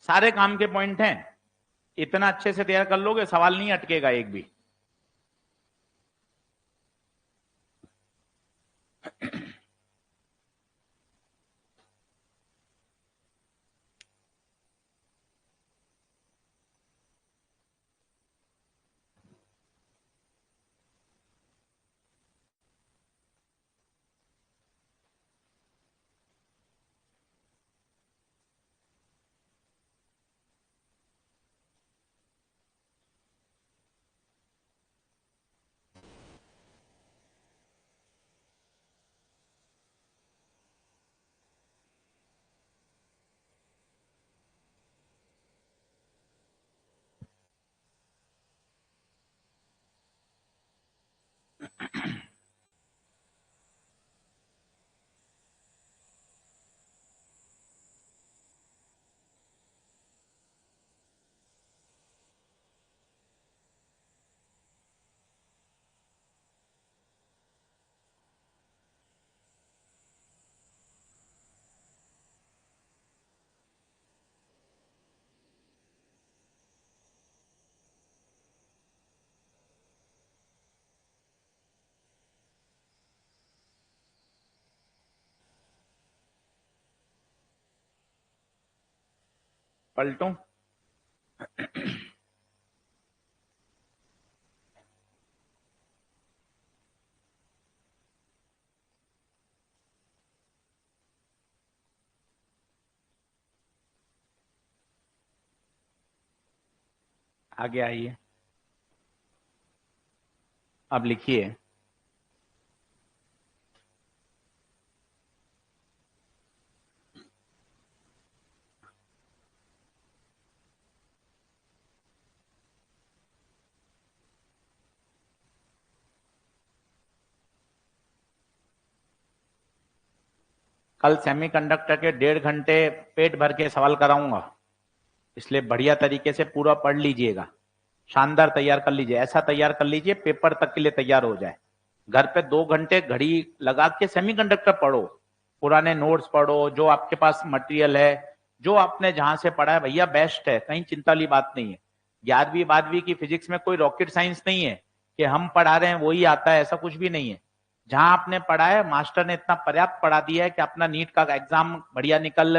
सारे काम के पॉइंट हैं, इतना अच्छे से तैयार कर लोगे सवाल नहीं अटकेगा एक भी। पलटूं? आगे आइए, अब लिखिए कल सेमीकंडक्टर के 1.5 घंटे पेट भर के सवाल कराऊंगा, इसलिए बढ़िया तरीके से पूरा पढ़ लीजिएगा, शानदार तैयार कर लीजिए, ऐसा तैयार कर लीजिए पेपर तक के लिए तैयार हो जाए। घर पे 2 घंटे घड़ी लगा के सेमीकंडक्टर पढ़ो, पुराने नोट्स पढ़ो, जो आपके पास मटेरियल है, जो आपने जहां से पढ़ा है भैया बेस्ट है, कहीं चिंता वाली बात नहीं है। 11वीं 12वीं की फिजिक्स में कोई रॉकेट साइंस नहीं है कि हम पढ़ा रहे हैं वही आता है, ऐसा कुछ भी नहीं है। जहां आपने पढ़ा है मास्टर ने इतना पर्याप्त पढ़ा दिया है कि अपना नीट का एग्जाम बढ़िया निकल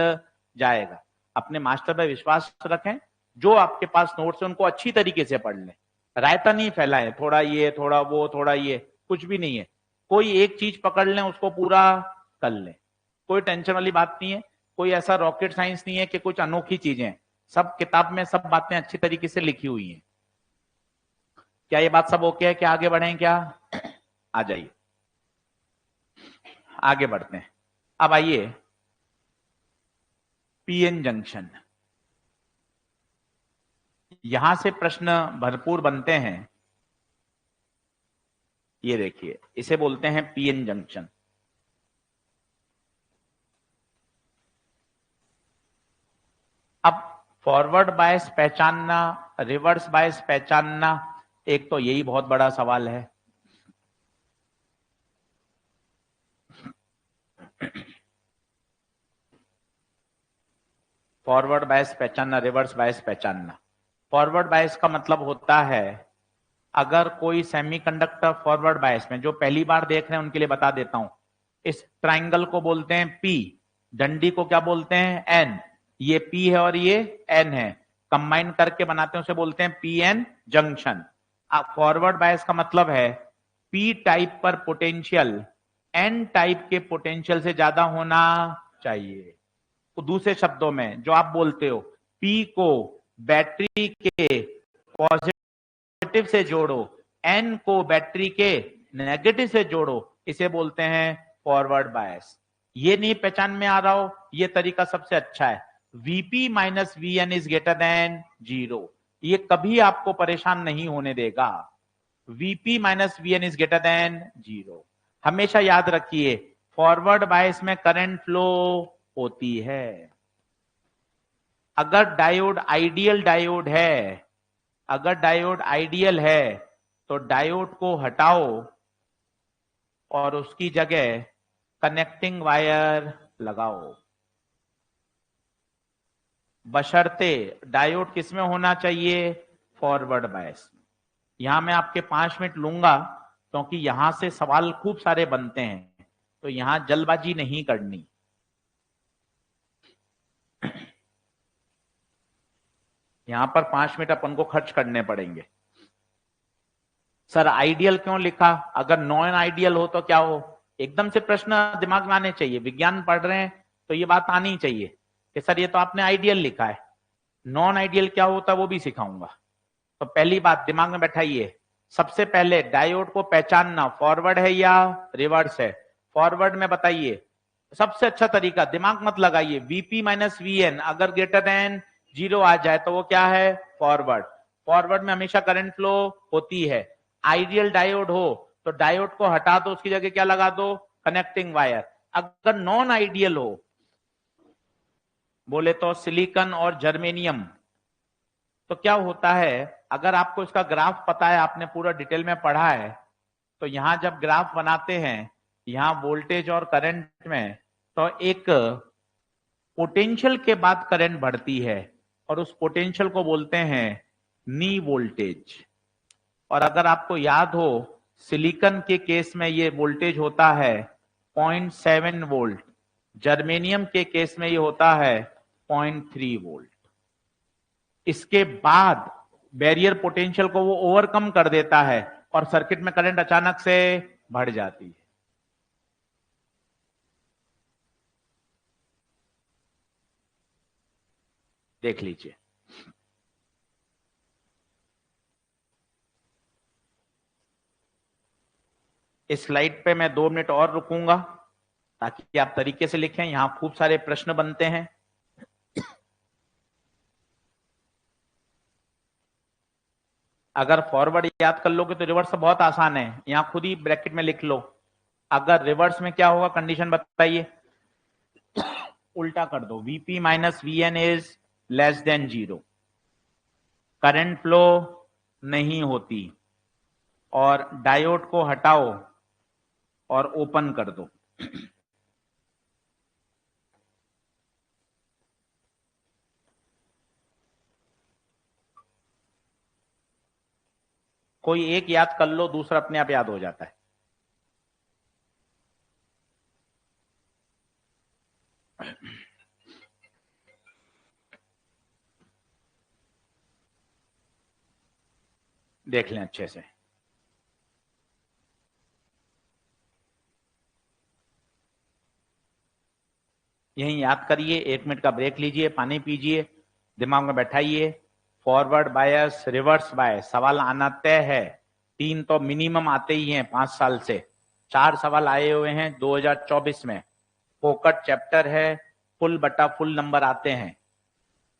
जाएगा। अपने मास्टर पर विश्वास रखें, जो आपके पास नोट्स है उनको अच्छी तरीके से पढ़ लें, रायता नहीं फैलाएं, थोड़ा ये थोड़ा वो थोड़ा ये, कुछ भी नहीं है। कोई एक चीज पकड़ लें उसको पूरा कर लें, कोई टेंशन वाली बात नहीं है। कोई ऐसा रॉकेट साइंस नहीं है कि कुछ अनोखी चीजें हैं, सब किताब में सब बातें अच्छी तरीके से लिखी हुई हैं। क्या ये बात सब ओके है? क्या आगे बढ़ें? क्या आ जाइए, आगे बढ़ते हैं। अब आइए पीएन जंक्शन, यहां से प्रश्न भरपूर बनते हैं। ये देखिए, इसे बोलते हैं पीएन जंक्शन। अब फॉरवर्ड बायस पहचानना, रिवर्स बायस पहचानना, एक तो यही बहुत बड़ा सवाल है। फॉरवर्ड बायस पहचानना, रिवर्स बायस पहचानना। फॉरवर्ड बायस का मतलब होता है, अगर कोई सेमीकंडक्टर फॉरवर्ड बायस में, जो पहली बार देख रहे हैं उनके लिए बता देता हूं, इस ट्राइंगल को बोलते हैं पी, डंडी को क्या बोलते हैं? एन। ये पी है और ये एन है, कंबाइन करके बनाते हैं, उसे बोलते हैं पी एन जंक्शन। अब फॉरवर्ड बायस का मतलब है पी टाइप पर पोटेंशियल एन टाइप के पोटेंशियल से ज्यादा होना चाहिए। तो दूसरे शब्दों में जो आप बोलते हो, पी को बैटरी के पॉजिटिव से जोड़ो, एन को बैटरी के नेगेटिव से जोड़ो, इसे बोलते हैं फॉरवर्ड बायस। ये नहीं पहचान में आ रहा हो, ये तरीका सबसे अच्छा है। VP minus V N is greater than 0, ये कभी आपको परेशान नहीं होने देगा। VP minus V N is greater than 0। हमेशा याद रखिए, फॉरवर्ड बायस में करंट फ्लो होती है। अगर डायोड आइडियल डायोड है, अगर डायोड आइडियल है तो डायोड को हटाओ और उसकी जगह कनेक्टिंग वायर लगाओ, बशर्ते डायोड किसमें होना चाहिए? Forward bias. यहां मैं आपके 5 मिनट लूंगा क्योंकि यहां से सवाल खूब सारे बनते हैं, तो यहां जल्दबाजी नहीं करनी। यहां पर 5 मिनट अपन को खर्च करने पड़ेंगे। सर आइडियल क्यों लिखा? अगर नॉन आइडियल हो तो क्या हो? एकदम से प्रश्न दिमाग में आने चाहिए, विज्ञान पढ़ रहे हैं तो ये बात आनी चाहिए कि सर ये तो आपने आइडियल लिखा है, नॉन आइडियल क्या होता है वो भी सिखाऊंगा। तो पहली बात दिमाग में बैठाइए, सबसे पहले डायोड को पहचानना, फॉरवर्ड है या रिवर्स है। फॉरवर्ड में बताइए, सबसे अच्छा तरीका, दिमाग मत लगाइए, वीपी माइनस वी एन अगर ग्रेटर देन 0 आ जाए तो वो क्या है? फॉरवर्ड। फॉरवर्ड में हमेशा करंट फ्लो होती है। आइडियल डायोड हो तो डायोड को हटा दो, उसकी जगह क्या लगा दो? Connecting wire. अगर नॉन आइडियल हो, बोले तो सिलिकॉन और जर्मेनियम, तो क्या होता है, अगर आपको इसका ग्राफ पता है, आपने पूरा डिटेल में पढ़ा है, तो यहां जब ग्राफ बनाते हैं, यहां वोल्टेज और करंट में, तो एक पोटेंशियल के बाद करंट बढ़ती है और उस पोटेंशियल को बोलते हैं नी वोल्टेज। और अगर आपको याद हो, सिलिकॉन के केस में ये वोल्टेज होता है 0.7 वोल्ट, जर्मेनियम के केस में ये होता है 0.3 वोल्ट। इसके बाद बैरियर पोटेंशियल को वो ओवरकम कर देता है और सर्किट में करंट अचानक से बढ़ जाती है। देख लीजिए, इस स्लाइड पे मैं 2 मिनट और रुकूंगा ताकि आप तरीके से लिखें, यहां खूब सारे प्रश्न बनते हैं। अगर फॉरवर्ड याद कर लोगे तो रिवर्स बहुत आसान है, यहां खुद ही ब्रैकेट में लिख लो। अगर रिवर्स में क्या होगा, कंडीशन बताइए। उल्टा कर दो, Vp minus Vn is less than 0, current flow नहीं होती, और डायोड को हटाओ और ओपन कर दो। कोई एक याद कर लो, दूसरा अपने आप याद हो जाता है। देख लें अच्छे से। यही याद करिए, 1 मिनट का ब्रेक लीजिए, पानी पीजिए, दिमाग में बैठाइए। फॉरवर्ड बायस, रिवर्स बायस, सवाल आना तय है। 3 तो मिनिमम आते ही हैं 5 साल से। 4 सवाल आए हुए हैं 2024 में। फोकट चैप्टर है, फुल बटा फुल नंबर आते हैं।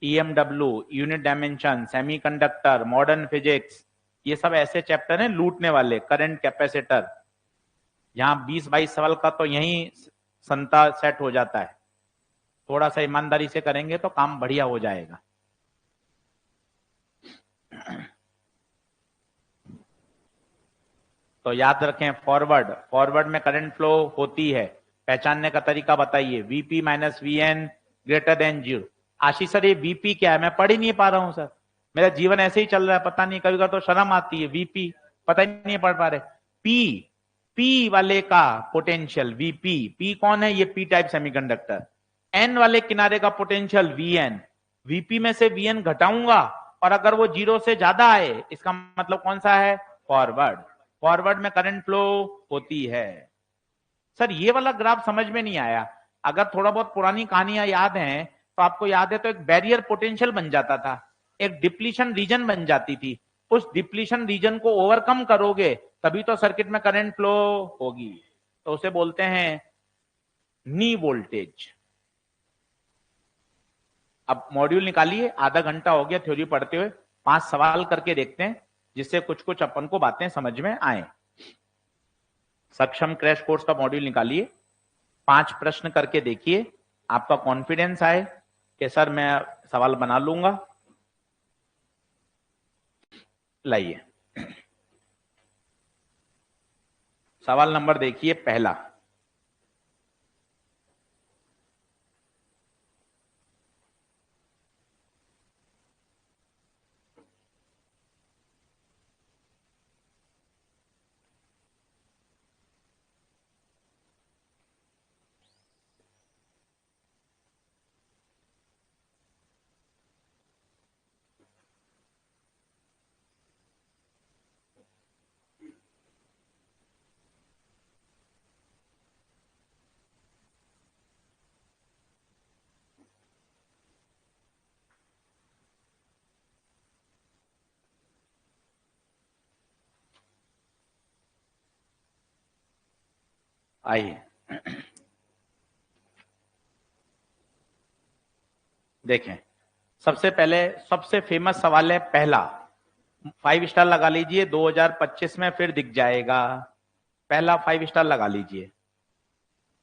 EMW, unit dimension, semiconductor, modern physics, ये सब ऐसे चैप्टर हैं लूटने वाले। करंट कैपेसिटर, यहां 20-22 सवाल का तो यही संता सेट हो जाता है। थोड़ा सा ईमानदारी से करेंगे तो काम बढ़िया हो जाएगा। तो याद रखें, फॉरवर्ड में करंट फ्लो होती है, पहचानने का तरीका बताइए। Vp minus Vn greater than 0। आशीष सर, ये Vp क्या है? मैं पढ़ ही नहीं पा रहा हूं सर, मेरा जीवन ऐसे ही चल रहा है, पता नहीं, कभी कभी तो शर्म आती है। Vp पता ही नहीं पढ़ पा रहे। P वाले का पोटेंशियल Vp, P कौन है? ये P टाइप सेमीकंडक्टर। N वाले किनारे का पोटेंशियल Vn, Vp में से Vn घटाऊंगा, और अगर वो 0 से ज्यादा आए, इसका मतलब कौन सा है? फॉरवर्ड में करंट फ्लो होती है। सर ये वाला ग्राफ समझ में नहीं आया। अगर थोड़ा बहुत पुरानी कहानियां याद हैं तो आपको याद है, तो एक बैरियर पोटेंशियल बन जाता था, एक डिप्लीशन रीजन बन जाती थी। उस डिप्लीशन रीजन को ओवरकम करोगे तभी तो सर्किट में करंट फ्लो होगी। तो उसे बोलते हैं नी वोल्टेज। अब मॉड्यूल निकालिए, आधा घंटा हो गया थ्योरी पढ़ते हुए, 5 सवाल करके देखते हैं जिससे कुछ कुछ अपन को बातें समझ में आए। सक्षम क्रैश कोर्स का मॉड्यूल निकालिए, 5 प्रश्न करके देखिए, आपका कॉन्फिडेंस आए कि सर मैं सवाल बना लूंगा। लाइए सवाल नंबर देखिए, पहला। आइए देखें, सबसे पहले सबसे फेमस सवाल है पहला। 5 स्टार लगा लीजिए, 2025 में फिर दिख जाएगा। पहला 5 स्टार लगा लीजिए।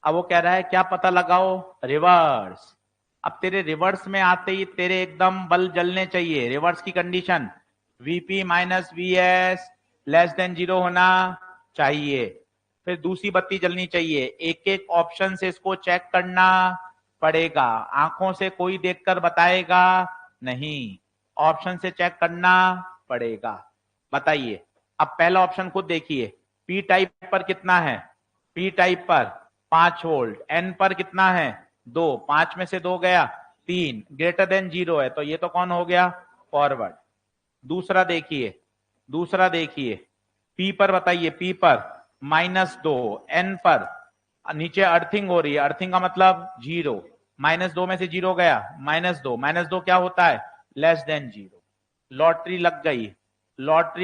अब वो कह रहा है क्या पता लगाओ? रिवर्स। अब तेरे रिवर्स में आते ही तेरे एकदम बल जलने चाहिए। रिवर्स की condition Vp minus Vs less than 0 होना चाहिए। फिर दूसरी बत्ती जलनी चाहिए। एक एक ऑप्शन से इसको चेक करना पड़ेगा, आंखों से कोई देखकर बताएगा नहीं, ऑप्शन से चेक करना पड़ेगा। बताइए, अब पहला ऑप्शन खुद देखिए। पी टाइप पर कितना है? पी टाइप पर 5 वोल्ट, एन पर कितना है? 2, 5 में से 2 गया 3, ग्रेटर देन 0 है, तो ये तो कौन हो गया? फॉरवर्ड। दूसरा देखिए, पी पर बताइए, पी पर -2, एन पर नीचे अर्थिंग हो रही है, अर्थिंग का मतलब 0, -2 में से 0 गया -2 क्या होता है? Less than 0। लॉटरी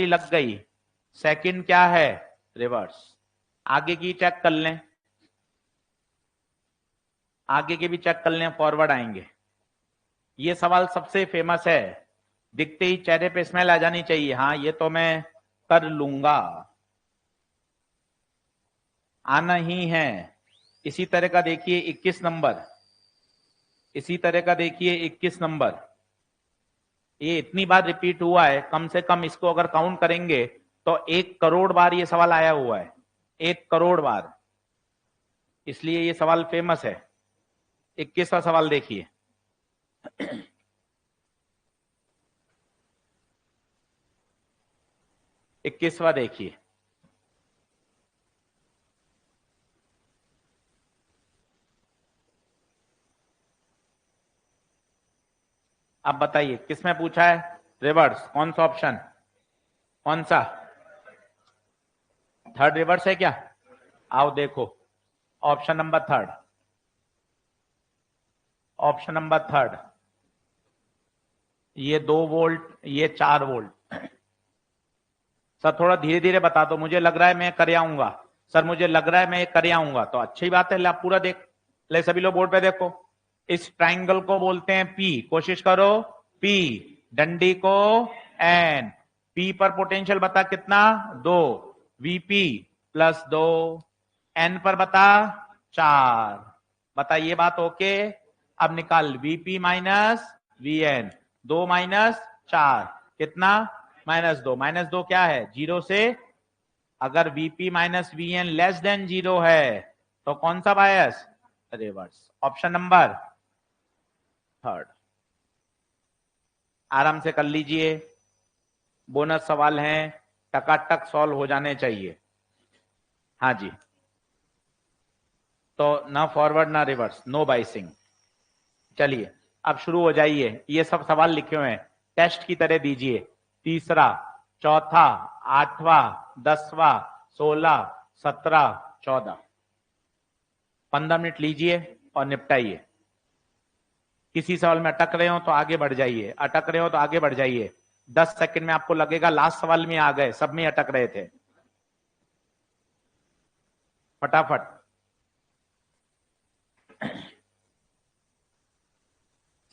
लग गई। सेकंड क्या है? रिवर्स। आगे की चेक कर लें, आगे के भी चेक कर लें, फॉरवर्ड आएंगे। ये सवाल सबसे फेमस है, दिखते ही चेहरे पे स्मेल आ जानी चाहिए, हाँ ये तो मैं कर लूंगा, आना ही है। इसी तरह का देखिए 21 नंबर, इसी तरह का देखिए 21 नंबर, ये इतनी बार रिपीट हुआ है, कम से कम इसको अगर काउंट करेंगे तो 1 करोड़ बार ये सवाल आया हुआ है, 1 करोड़ बार, इसलिए ये सवाल फेमस है। 21वां सवाल देखिए। 21वां देखिए, अब बताइए किसमें पूछा है, रिवर्स, कौन सा ऑप्शन, कौन सा, थर्ड रिवर्स है क्या? आओ देखो, option number third, option number third, ये 2 वोल्ट, ये 4 वोल्ट। सर थोड़ा धीरे धीरे बता दो, मुझे लग रहा है मैं कर आऊंगा, सर मुझे लग रहा है मैं कर आऊंगा, तो अच्छी बात है, ले आप पूरा देख ले, सभी लोग बोर्ड पे देखो। इस ट्राइंगल को बोलते हैं पी, कोशिश करो, पी, डंडी को एन, पी पर पोटेंशियल बता कितना, 2, वीपी +2, एन पर बता 4, बता ये बात ओके। अब निकाल वीपी माइनस वीएन, 2 माइनस 4 कितना, -2, -2 क्या है, 0 से, अगर VP minus VN less than 0 है तो कौन सा bias, reverse, option number third. आराम से कर लीजिए, बोनस सवाल हैं, टकाटक सॉल्व हो जाने चाहिए। हाँ जी, तो ना फॉरवर्ड ना रिवर्स, नो बाइसिंग। चलिए अब शुरू हो जाइए, ये सब सवाल लिखे हुए हैं, टेस्ट की तरह दीजिए, तीसरा, चौथा, 8वां, 10वां, 16, 17, 14, 15 मिनट लीजिए और निपटाइए। किसी सवाल में अटक रहे हो तो आगे बढ़ जाइए, अटक रहे हो तो आगे बढ़ जाइए, 10 सेकंड में आपको लगेगा लास्ट सवाल में आ गए, सब में अटक रहे थे, फटाफट।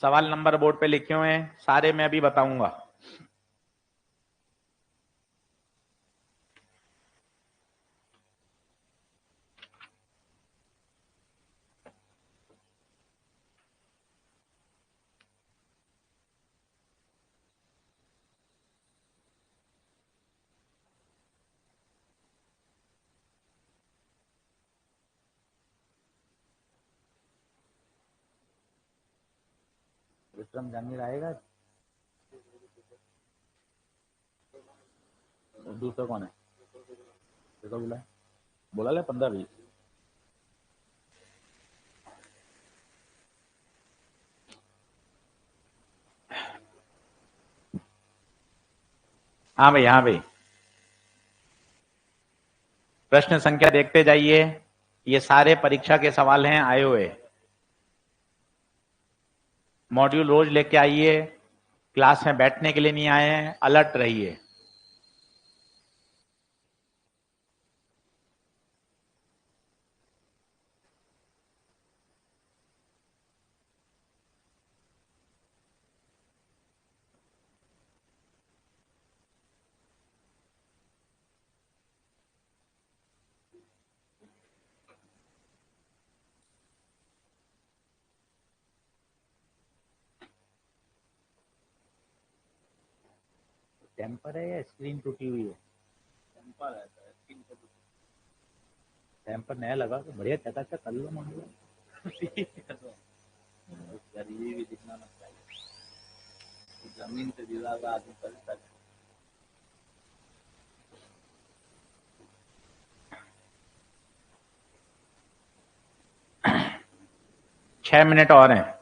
सवाल नंबर बोर्ड पे लिखे हुए हैं सारे, मैं अभी बताऊंगा। विक्रम जानीर आएगा, दूसरा कौन है, देखो बोला, बोला ले 15-20। हाँ भाई, हाँ भाई, प्रश्न संख्या देखते जाइए, ये सारे परीक्षा के सवाल हैं आए हुए। मॉड्यूल रोज लेके आइए, क्लास में बैठने के लिए नहीं आए हैं, अलर्ट रहिए। टेम्पर है या स्क्रीन टूटी हुई है, टेम्पर है, स्क्रीन टूटी, टेम्पर नया लगा तो बढ़िया, चकाचक कर लो मॉड्यूल। गरीबी भी दिखना ना चाहिए, जमीन से जुड़ा हुआ आदमी कर सकता है। 6 मिनट और हैं।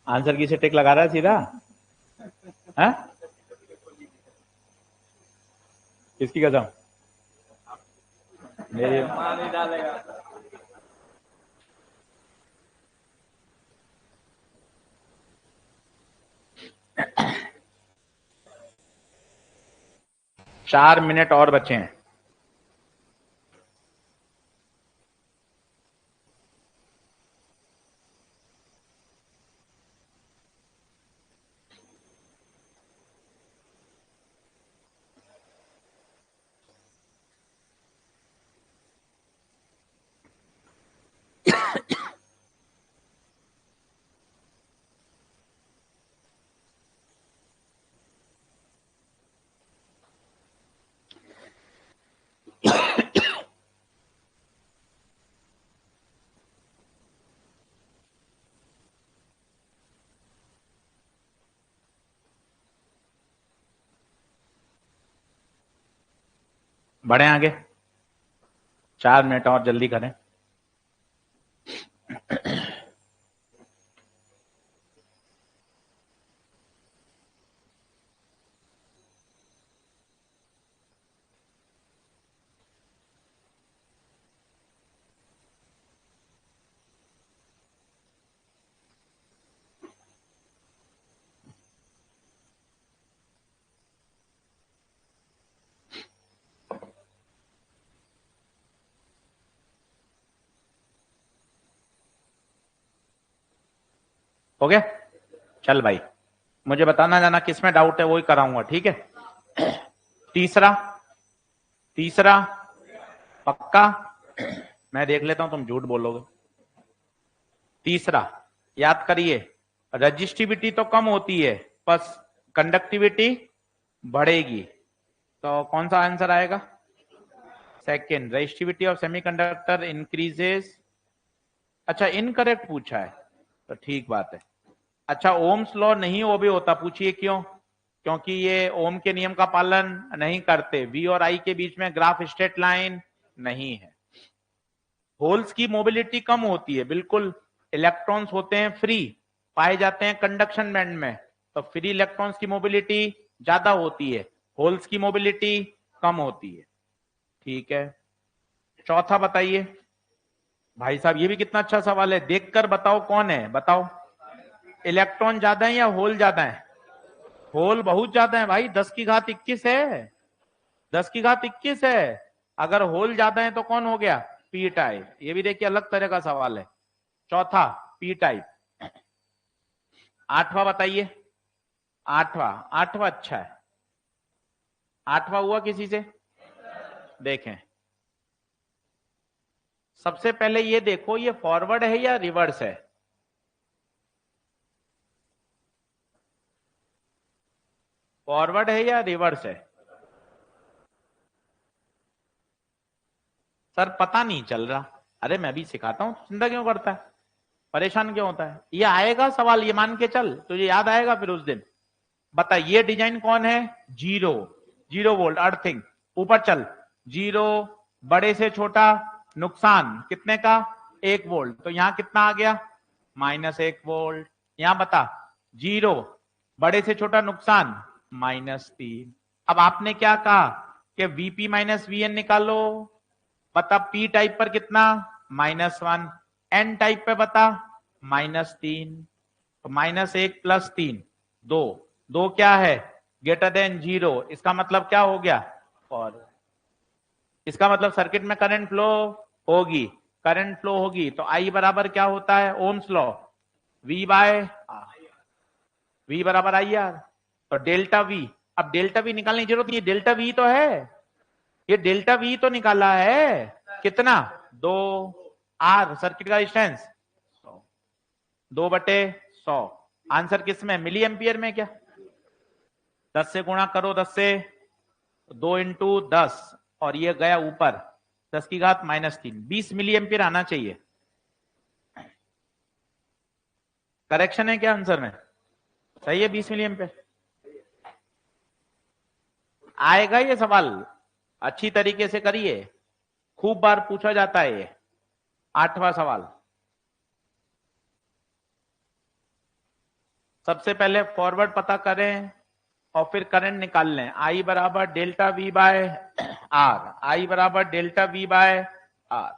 आंसर की से टिक लगा रहा है सीधा? है किसकी कसम? मेरी नहीं डालेगा। 4 मिनट और बचे हैं। बढ़े आगे, 4 मिनट और, जल्दी करें। हो गया? चल भाई, मुझे बताना जाना किसमें डाउट है, वही कराऊंगा, ठीक है? तीसरा, तीसरा पक्का? मैं देख लेता हूं, तुम झूठ बोलोगे। तीसरा याद करिए, रजिस्टिविटी तो कम होती है, बस कंडक्टिविटी बढ़ेगी। तो कौन सा आंसर आएगा? Second, resistivity of semiconductor increases. अच्छा, इनकरेक्ट पूछा है, तो ठीक बात है। अच्छा, ओम्स लॉ नहीं वो भी होता, पूछिए क्यों? क्योंकि ये ओम के नियम का पालन नहीं करते। वी और आई के बीच में ग्राफ स्ट्रेट लाइन नहीं है। होल्स की मोबिलिटी कम होती है, बिल्कुल। इलेक्ट्रॉन्स होते हैं फ्री, पाए जाते हैं कंडक्शन बैंड में, तो फ्री इलेक्ट्रॉन्स की मोबिलिटी ज्यादा होती है, होल्स की मोबिलिटी कम होती है। ठीक है, चौथा बताइए भाई साहब, ये भी कितना अच्छा सवाल है, देखकर बताओ कौन है, बताओ। इलेक्ट्रॉन ज्यादा है या होल ज्यादा है? होल बहुत ज्यादा है भाई, 10⁻21 है, 10⁻21 है। अगर होल ज्यादा है तो कौन हो गया? P type. ये भी देखिए अलग तरह का सवाल है। चौथा पी टाइप। आठवां बताइए, आठवां, आठवां अच्छा है। आठवां हुआ किसी से? देखें, सबसे पहले ये देखो, ये फॉरवर्ड है या रिवर्स है? फॉरवर्ड है या रिवर्स है? सर पता नहीं चल रहा। अरे मैं भी सिखाता हूं, चिंता क्यों करता है, परेशान क्यों होता है? ये आएगा सवाल, ये मान के चल, तुझे याद आएगा फिर उस दिन। बता, ये डिजाइन कौन है? Zero, 0 volt earthing. ऊपर चल, जीरो, बड़े से छोटा नुकसान कितने का? 1 वोल्ट। तो यहां कितना आ गया? -1 वोल्ट। यहां बता, जीरो, बड़े से छोटा नुकसान -3। अब आपने क्या कहा कि वीपी माइनस वीएन निकालो। बता, पी टाइप पर कितना? -1। एन टाइप पे बता, -3। तो -1 + 3, 2। 2 क्या है? Greater than 0। इसका मतलब क्या हो गया? और इसका मतलब सर्किट में करंट फ्लो होगी, करंट फ्लो होगी तो आई बराबर क्या होता है? Ohm's law, V by V बराबर IR। तो डेल्टा V, अब डेल्टा V निकालने की जरूरत नहीं है, डेल्टा V तो है, ये डेल्टा V तो निकाला है। कितना? 2 R, सर्किट का डिस्टेंस 2/100। आंसर किस में? मिली एम्पियर में क्या? 10 से गुणा करो, 10 से, 2 × 10, और ये गया ऊपर 10⁻³ 20 मिली एम्पियर आना चाहिए। करेक्शन है क्या आंसर में? सही है, 20 मिली एम्पियर आएगा। ये सवाल अच्छी तरीके से करिए, खूब बार पूछा जाता है ये। आठवां सवाल, सबसे पहले फॉरवर्ड पता करें और फिर करंट निकाल लें। आई बराबर डेल्टा वी बाय आर, आई बराबर डेल्टा वी बाय आर।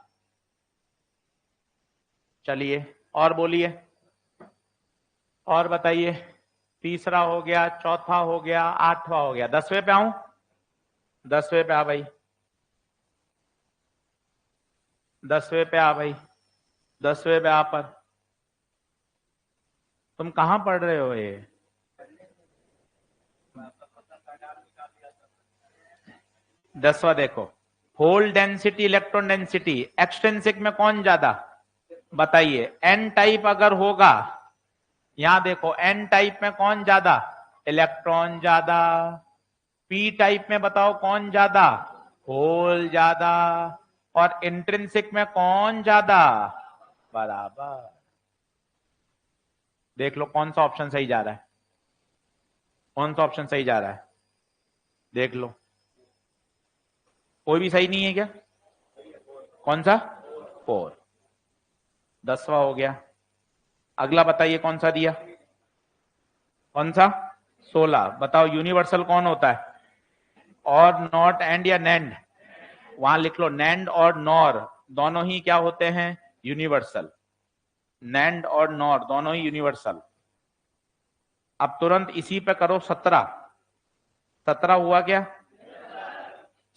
चलिए और बोलिए, और बताइए। तीसरा हो गया, चौथा हो गया, आठवां हो गया, 10वें पे आऊं? 10वें पे आ भाई, 10वें पे आ भाई, 10वें पे आ। पर तुम कहां पढ़ रहे हो ये? 10वां देखो, hole density, electron density, extrinsic में कौन ज्यादा? बताइए। एन टाइप अगर होगा, यहां देखो एन टाइप में कौन ज्यादा? इलेक्ट्रॉन ज्यादा। पी टाइप में बताओ कौन ज्यादा? होल ज्यादा। और इंट्रिंसिक में कौन ज्यादा? बराबर। देख लो कौन सा ऑप्शन सही जा रहा है, कौन सा ऑप्शन सही जा रहा है, देख लो। कोई भी सही नहीं है क्या? कौन सा? 4। 10वां हो गया। अगला बताइए कौन सा दिया? कौन सा? 16। बताओ यूनिवर्सल कौन होता है? और नॉट एंड या नैंड? वहां लिख लो नैंड और नॉर दोनों ही क्या होते हैं? यूनिवर्सल। नैंड और नॉर दोनों ही यूनिवर्सल। अब तुरंत इसी पे करो 17। 17 हुआ क्या?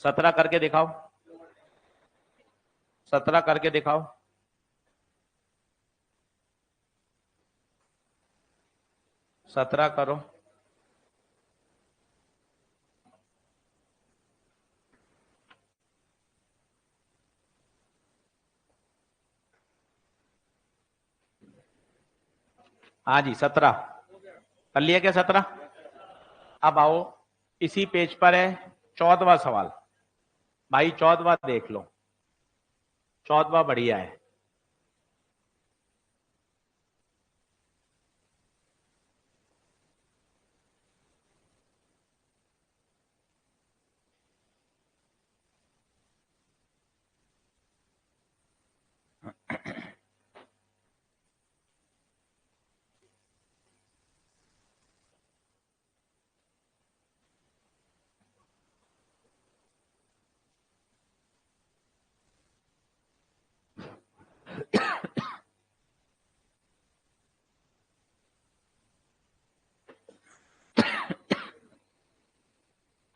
17 करके दिखाओ, 17 करके दिखाओ। सत्रह करो। हाँ जी 17 कर लिया क्या? 17। अब आओ, इसी पेज पर है 14वां सवाल। भाई 14वां देख लो, 14वां बढ़िया है।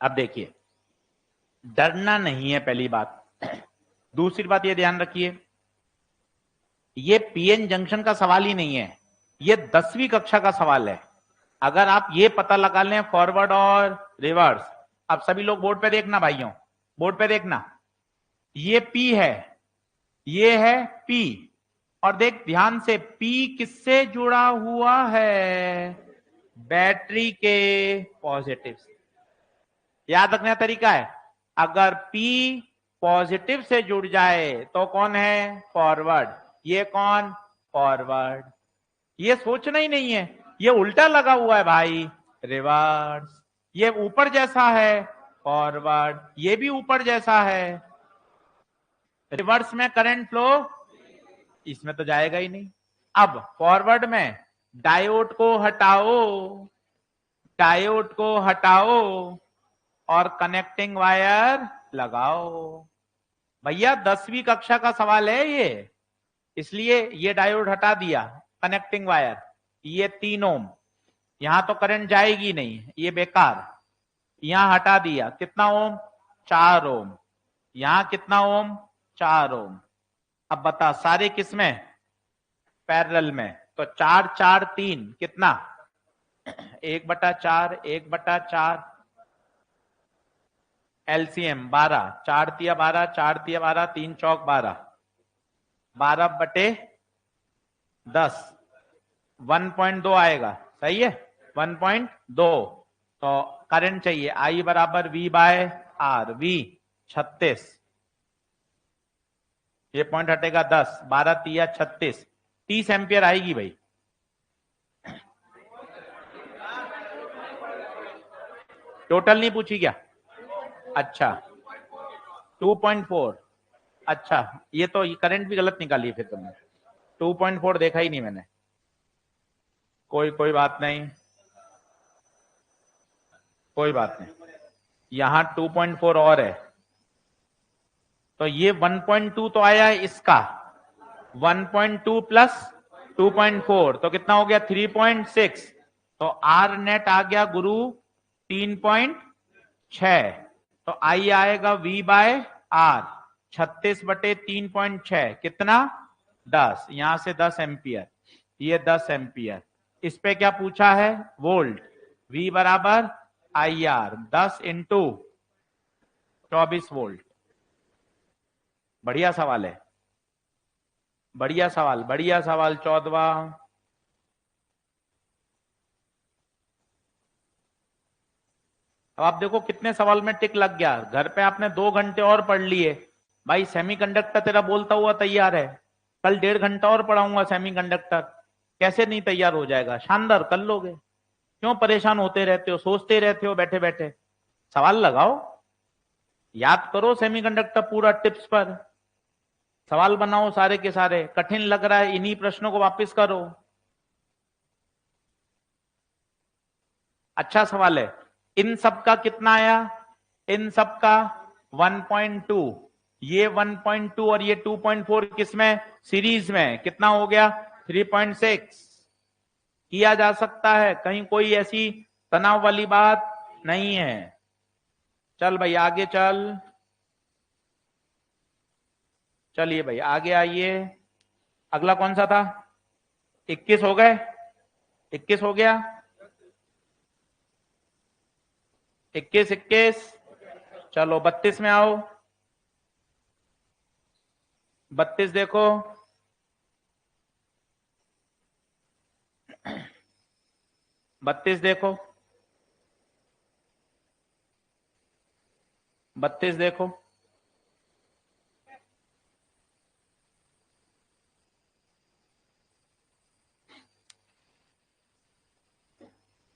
अब देखिए, डरना नहीं है पहली बात। दूसरी बात ये ध्यान रखिए, ये पीएन जंक्शन का सवाल ही नहीं है, ये 10वीं कक्षा का सवाल है। अगर आप ये पता लगा लें फॉरवर्ड और रिवर्स। अब सभी लोग बोर्ड पे देखना भाइयों, बोर्ड पे देखना। ये पी है, ये है पी, और देख ध्यान से, पी किससे जुड़ा हुआ है? बैटरी के पॉजिटिव से। याद रखने का तरीका है, अगर P पॉजिटिव से जुड़ जाए तो कौन है? फॉरवर्ड। ये कौन? फॉरवर्ड। ये सोचना ही नहीं है, ये उल्टा लगा हुआ है भाई, रिवर्स। ये ऊपर जैसा है, फॉरवर्ड। ये भी ऊपर जैसा है, रिवर्स में करंट फ्लो इसमें तो जाएगा ही नहीं। अब फॉरवर्ड में डायोड को हटाओ, डायोड को हटाओ और कनेक्टिंग वायर लगाओ। भैया 10वीं कक्षा का सवाल है ये, इसलिए ये डायोड हटा दिया, कनेक्टिंग वायर, ये 3 ओम, यहां तो करंट जाएगी नहीं, ये बेकार। यहां हटा दिया, कितना ओम? 4 ओम। यहां कितना ओम? 4 ओम। अब बता सारे किसमें? पैरेलल में। तो 4 4 3 कितना? 1/4, 1/4। एलसीएम 12, 4 तिया 12, 4 तिया 12, 3 चौक 12, 12/10, 1.2 आएगा, सही है, 1.2। तो करंट चाहिए आई बराबर वी बाय आर, वी 36, ये पॉइंट हटेगा 10, 12 तिया 36, 30 एम्पियर आएगी भाई। टोटल नहीं पूछी क्या? अच्छा 2.4। अच्छा ये तो करंट भी गलत निकाली फिर तुमने, 2.4 देखा ही नहीं मैंने। कोई बात नहीं, कोई बात नहीं। यहां 2.4 और है, तो ये 1.2 तो आया है इसका, 1.2 प्लस 2.4 तो कितना हो गया 3.6। तो आर नेट आ गया गुरु 3.6। तो आई आएगा V बाय आर 36/3.6 कितना 10, यहां से 10 एम्पियर, ये 10 एम्पियर। इस पे क्या पूछा है वोल्ट, V बराबर आई आर 10 इंटू 24 वोल्ट। बढ़िया सवाल है, बढ़िया सवाल, बढ़िया सवाल। 14वां, अब आप देखो कितने सवाल में टिक लग गया। घर पे आपने 2 घंटे और पढ़ लिए, भाई सेमीकंडक्टर तेरा बोलता हुआ तैयार है, कल 1.5 घंटा और पढ़ाऊंगा सेमीकंडक्टर, कैसे नहीं तैयार हो जाएगा? शानदार कर लोगे। क्यों परेशान होते रहते हो, सोचते रहते हो बैठे बैठे? सवाल लगाओ, याद करो सेमीकंडक्टर पूरा टिप्स पर, सवाल बनाओ सारे के सारे। कठिन लग रहा है, इन्हीं प्रश्नों को वापस करो। अच्छा सवाल है। इन सब का कितना आया, इन सब का 1.2, ये 1.2 और ये 2.4 किसमें सीरीज में, कितना हो गया 3.6। किया जा सकता है, कहीं कोई ऐसी तनाव वाली बात नहीं है। चल भाई आगे चल, चलिए भाई आगे आइए। अगला कौन सा था? 21 हो गए, 21 हो गया, 21। चलो 32 में आओ, 32 देखो, 32 देखो, 32 देखो।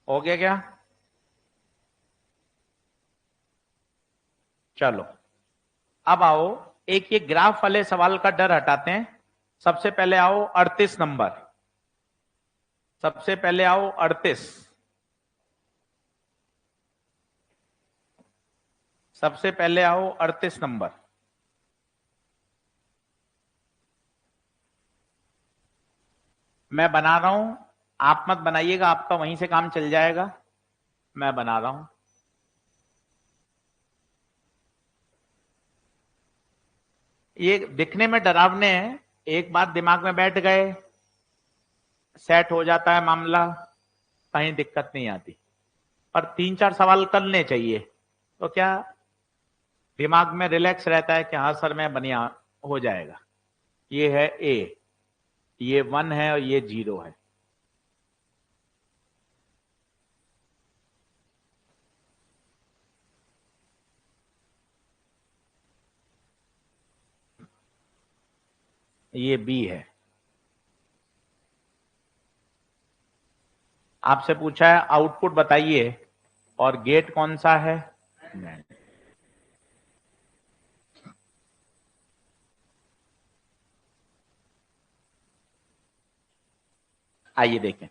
हो गया क्या? चलो अब आओ, एक ये ग्राफ वाले सवाल का डर हटाते हैं। सबसे पहले आओ 38 नंबर, सबसे पहले आओ 38, सबसे पहले आओ 38 नंबर। मैं बना रहा हूं, आप मत बनाइएगा, आपका वहीं से काम चल जाएगा। मैं बना रहा हूं। ये दिखने में डरावने हैं, एक बात दिमाग में बैठ गए, सेट हो जाता है मामला, कहीं दिक्कत नहीं आती। पर 3-4 सवाल करने चाहिए, तो क्या दिमाग में रिलैक्स रहता है कि हाँ सर मैं बढ़िया हो जाएगा। ये है ए, ये 1 है और ये 0 है। ये बी है। आपसे पूछा है आउटपुट बताइए और गेट कौन सा है? आइए देखें,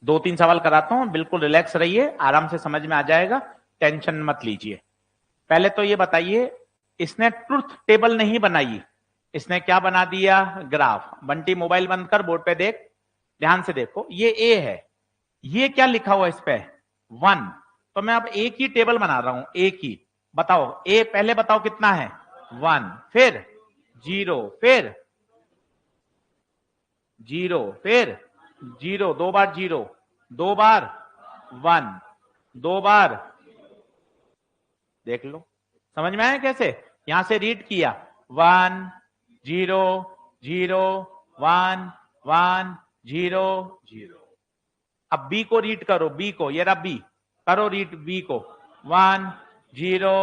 2-3 सवाल कराता हूं, बिल्कुल रिलैक्स रहिए, आराम से समझ में आ जाएगा, टेंशन मत लीजिए। पहले तो ये बताइए, इसने ट्रुथ टेबल नहीं बनाई, इसने क्या बना दिया? ग्राफ। बंटी मोबाइल बंद कर, बोर्ड पे देख, ध्यान से देखो, ये ए है, ये क्या लिखा हुआ इस पे 1, तो मैं अब एक ही टेबल बना रहा हूं, एक ही। बताओ ए पहले बताओ कितना है 1, फिर 0, फिर 0, फिर 0, 2 बार 0, 2 बार 1, 2 बार, देख लो समझ में आया कैसे? यहां से रीड किया 1 0 0 1 1 0 0। अब बी को रीड करो, बी को, ये रहा बी, करो रीड बी को, 1 0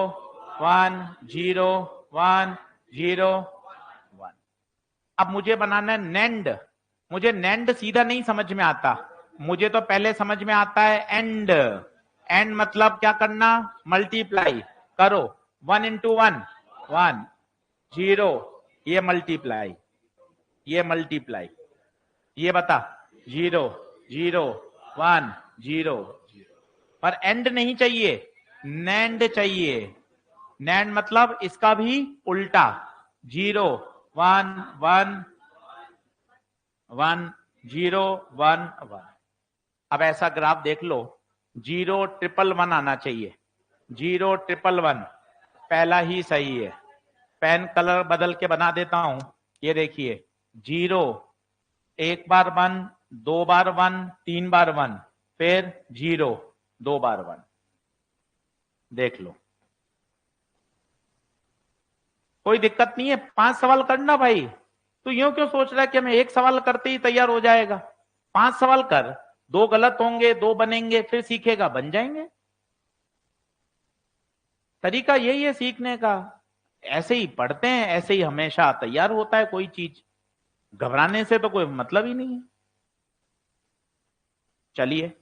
1 0 1 0 1। अब मुझे बनाना है नेंड, मुझे नेंड सीधा नहीं समझ में आता, मुझे तो पहले समझ में आता है एंड। एंड मतलब क्या करना? मल्टीप्लाई करो, 1 इंटू 1 1 0, ये मल्टीप्लाई, ये मल्टीप्लाई, ये बता 0 0 1 0 पर एंड नहीं चाहिए, नैंड चाहिए। नैंड मतलब इसका भी उल्टा, 0 1 1 1 0 1 1। अब ऐसा ग्राफ देख लो, 0 1 1 1 आना चाहिए, 0 1 1 1 पहला ही सही है। पेन कलर बदल के बना देता हूं, ये देखिए 0 एक बार 1, 2 बार 1, 3 बार 1, फिर 0 2 बार 1। देख लो, कोई दिक्कत नहीं है। 5 सवाल करना भाई, तो यूं क्यों सोच रहा है कि हमें एक सवाल करते ही तैयार हो जाएगा। 5 सवाल कर, 2 गलत होंगे, 2 बनेंगे, फिर सीखेगा, बन जाएंगे। तरीका यही है सीखने का। ऐसे ही पढ़ते हैं, ऐसे ही हमेशा तैयार होता है कोई चीज। घबराने से तो कोई मतलब ही नहीं है। चलिए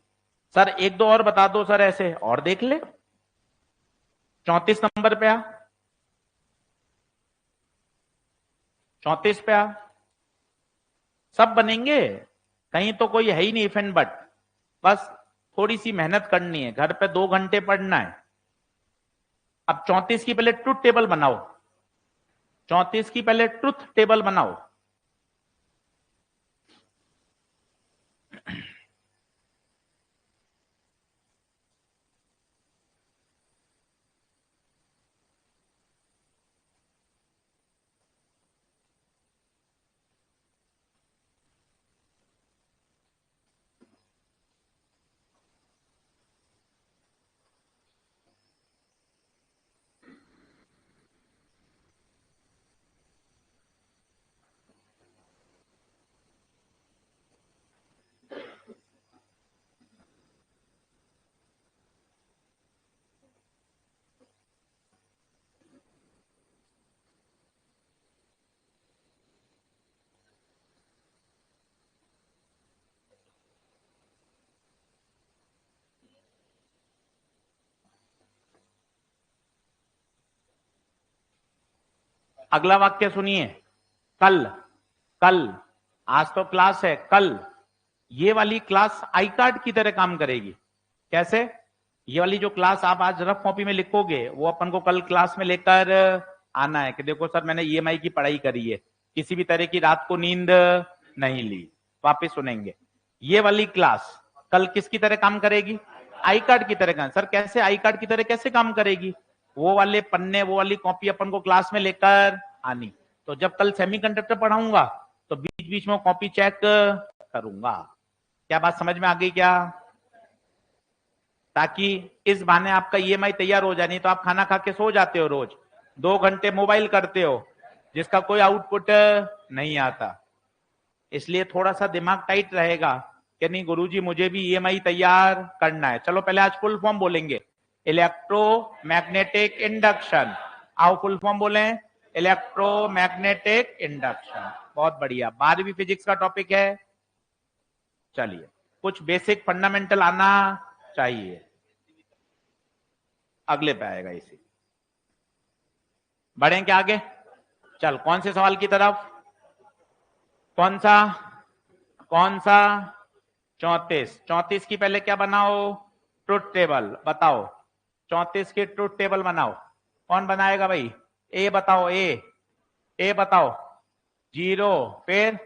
सर, एक दो और बता दो सर, ऐसे और देख ले। 34 नंबर पे आ, 34 पे आ। सब बनेंगे, कहीं तो कोई है ही नहीं इफ एंड बट। बस थोड़ी सी मेहनत करनी है, घर पे 2 घंटे पढ़ना है। अब 34 की पहले ट्रुथ टेबल बनाओ, 34 की पहले ट्रुथ टेबल बनाओ। अगला वाक्य सुनिए, कल, कल, आज तो क्लास है, कल ये वाली क्लास आई कार्ड की तरह काम करेगी। कैसे? ये वाली जो क्लास आप आज रफ कॉपी में लिखोगे, वो अपन को कल क्लास में लेकर आना है कि देखो सर मैंने ईएमआई की पढ़ाई करी है, किसी भी तरह की रात को नींद नहीं ली, वापस सुनेंगे। ये वाली क्लास कल किसकी तरह काम करेगी? आई कार्ड की तरह। सर कैसे आई कार्ड की तरह कैसे काम करेगी? वो वाले पन्ने, वो वाली कॉपी अपन को क्लास में लेकर आनी। तो जब कल सेमीकंडक्टर पढ़ाऊंगा तो बीच बीच में कॉपी चेक करूंगा। क्या बात समझ में आ गई क्या? ताकि इस बहाने आपका ईएमआई तैयार हो जाए। नहीं तो आप खाना खा के सो जाते हो, रोज 2 घंटे मोबाइल करते हो जिसका कोई आउटपुट नहीं आता। इसलिए थोड़ा सा दिमाग टाइट रहेगा कि नहीं गुरुजी मुझे भी ईएमआई तैयार करना है। चलो पहले आज फुल फॉर्म बोलेंगे, इलेक्ट्रोमैग्नेटिक इंडक्शन। आओ फुल फॉर्म बोले, इलेक्ट्रोमैग्नेटिक इंडक्शन। बहुत बढ़िया, 12वीं फिजिक्स का टॉपिक है। चलिए, कुछ बेसिक फंडामेंटल आना चाहिए, अगले पे आएगा इसी। बढ़ें क्या आगे? चल, कौन से सवाल की तरफ? कौन सा? कौन सा? 34। 34 की पहले क्या बनाओ? ट्रुथ टेबल बताओ। 34 की ट्रुथ टेबल बनाओ। कौन बनाएगा भाई? ए बताओ, ए बताओ। 0 फिर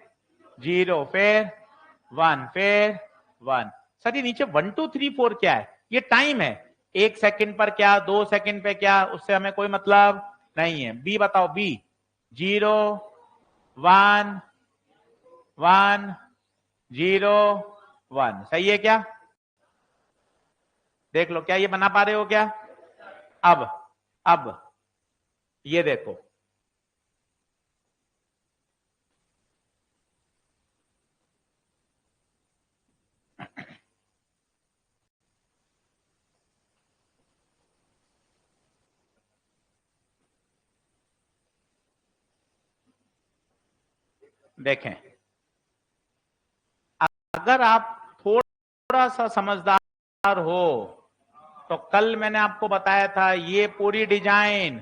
0 फिर 1 फिर 1। सर ये नीचे 1 2 3 4 क्या है? ये टाइम है, 1 सेकंड पर क्या, 2 सेकंड पे क्या, उससे हमें कोई मतलब नहीं है। बी बताओ, बी 0 1 1 0 1। सही है क्या? देख लो, क्या ये बना पा रहे हो क्या? अब ये देखो, देखें, अगर आप थोड़ा सा समझदार हो तो कल मैंने आपको बताया था ये पूरी डिजाइन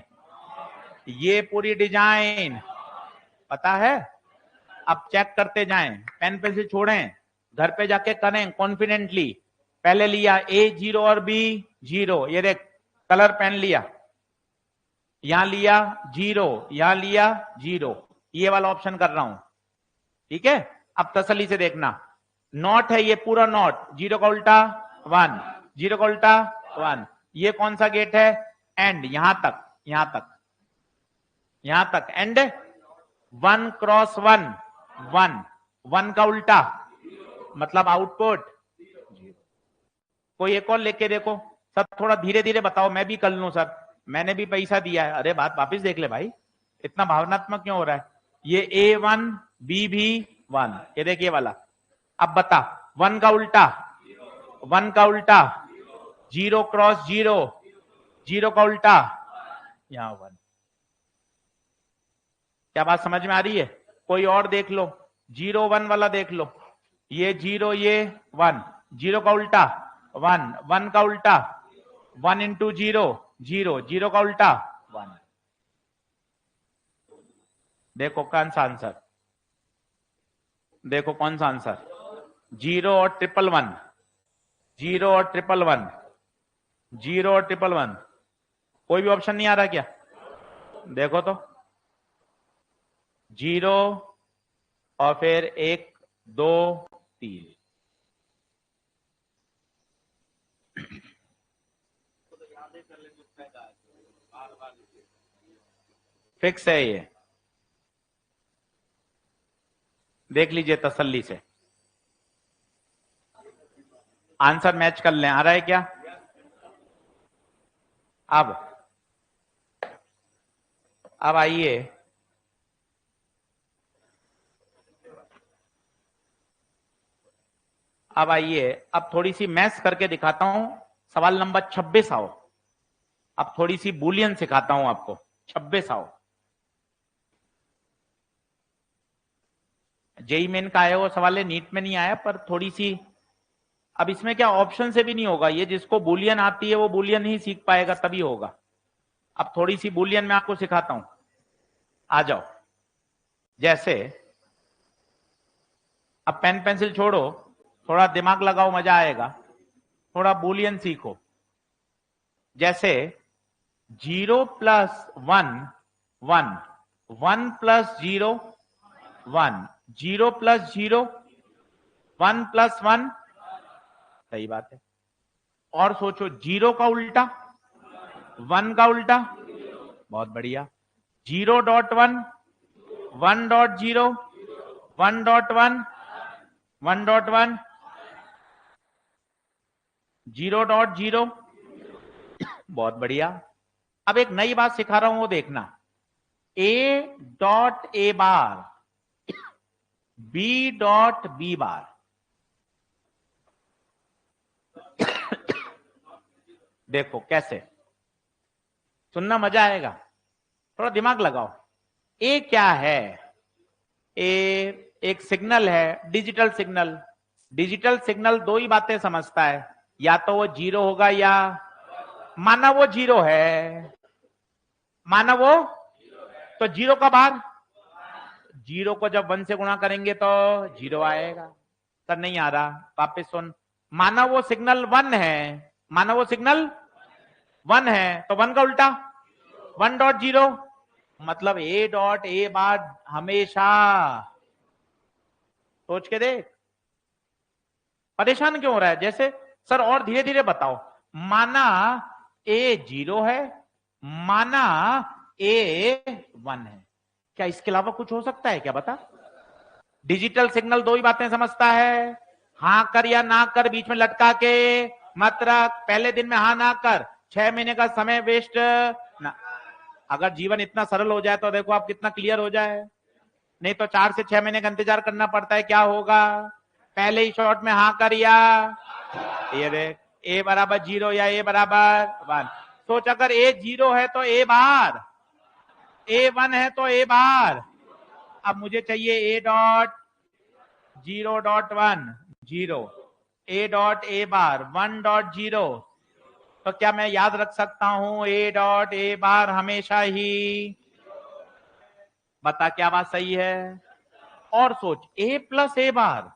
पता है। अब चेक करते जाएं, पेन पेंसिल छोड़ें, घर पे जाके करें कॉन्फिडेंटली। पहले लिया ए 0 और बी 0, ये देख कलर पेन लिया, यहां लिया 0, यहां लिया 0, ये वाला ऑप्शन कर रहा हूं, ठीक है। अब तसल्ली से देखना, नॉट है ये पूरा नॉट, 0 का उल्टा 1, 0 का उल्टा 1, ये कौन सा गेट है, एंड, यहां तक, यहां तक, यहां तक एंड, 1 क्रॉस 1 1, 1 का उल्टा मतलब आउटपुट। कोई एक और लेके देखो सर, थोड़ा धीरे धीरे बताओ, मैं भी कर लूं सर, मैंने भी पैसा दिया है। अरे बात वापिस देख ले भाई, इतना भावनात्मक क्यों हो रहा है। ये A1 B भी 1, ये देखिए वाला। अब बता, 1 का उल्टा, 1 का उल्टा 0 क्रॉस 0, 0 का उल्टा यहां 1। क्या बात समझ में आ रही है। कोई और देख लो, 0 1 वाला देख लो, ये 0 ये 1, 0 का उल्टा 1, 1 का उल्टा 1 इंटू 0 0, 0 का उल्टा 1। देखो कौन सा आंसर, देखो कौन सा आंसर, 0 और 111, 0 और 111, 0 और 111। कोई भी ऑप्शन नहीं आ रहा क्या, देखो तो, 0 और फिर 1 2 3। फिक्स है ये, देख लीजिए तसल्ली से, आंसर मैच कर लें। आ रहा है क्या। अब आइए, अब आइए, अब थोड़ी सी मैथ्स करके दिखाता हूं। सवाल नंबर 26 आओ, अब थोड़ी सी बुलियन सिखाता हूं आपको। 26 आओ, जेई मेन का आया वो सवाल है, नीट में नहीं आया, पर थोड़ी सी, अब इसमें क्या ऑप्शन से भी नहीं होगा, ये जिसको बुलियन आती है वो बुलियन ही सीख पाएगा, तभी होगा। अब थोड़ी सी बुलियन मैं आपको सिखाता हूं, आ जाओ। जैसे अब पेन पेंसिल छोड़ो, थोड़ा दिमाग लगाओ, मजा आएगा, थोड़ा बुलियन सीखो। जैसे 0 प्लस 1 1, 1 प्लस 0 1, 0 प्लस 0 1 प्लस 1, सही बात है। और सोचो, 0 का उल्टा 1 का उल्टा, बहुत बढ़िया, 0.1 1.0 1.1 1.1 0.0, बहुत बढ़िया। अब एक नई बात सिखा रहा हूं, वो देखना, A.A बार B.B बार। देखो कैसे, सुनना मजा आएगा, थोड़ा दिमाग लगाओ। ए क्या है, ए एक सिग्नल है, डिजिटल सिग्नल। डिजिटल सिग्नल दो ही बातें समझता है, या तो वो 0 होगा, या माना वो 0 है, माना वो, तो 0 का बार, 0 को जब 1 से गुणा करेंगे तो 0 आएगा। सर नहीं आ रहा, वापस सुन, माना वो सिग्नल 1 है, माना वो सिग्नल 1 है, तो 1 का उल्टा 1.0, मतलब A बार हमेशा, सोच के देख, परेशान क्यों हो रहा है। जैसे सर और धीरे धीरे बताओ, माना A 0 है, माना A 1 है, क्या इसके अलावा कुछ हो सकता है क्या, बता। डिजिटल सिग्नल दो ही बातें समझता है, हाँ कर या ना कर, बीच में लटका के मत रख, पहले दिन में हाँ ना कर, 6 महीने का समय वेस्ट ना। अगर जीवन इतना सरल हो जाए तो देखो आप कितना क्लियर हो जाए, नहीं तो 4 से 6 महीने का इंतजार करना पड़ता है। क्या होगा, पहले ही शॉर्ट में हाँ कर, या ये देख, A बराबर 0 या A बराबर 1। सोच, अगर A 0 है तो A बार, A 1 है तो A बार। अब मुझे चाहिए A.0.1 0, A बार 1.0, तो क्या मैं याद रख सकता हूं A बार हमेशा ही, बता क्या बात सही है। और सोच, A plus A bar,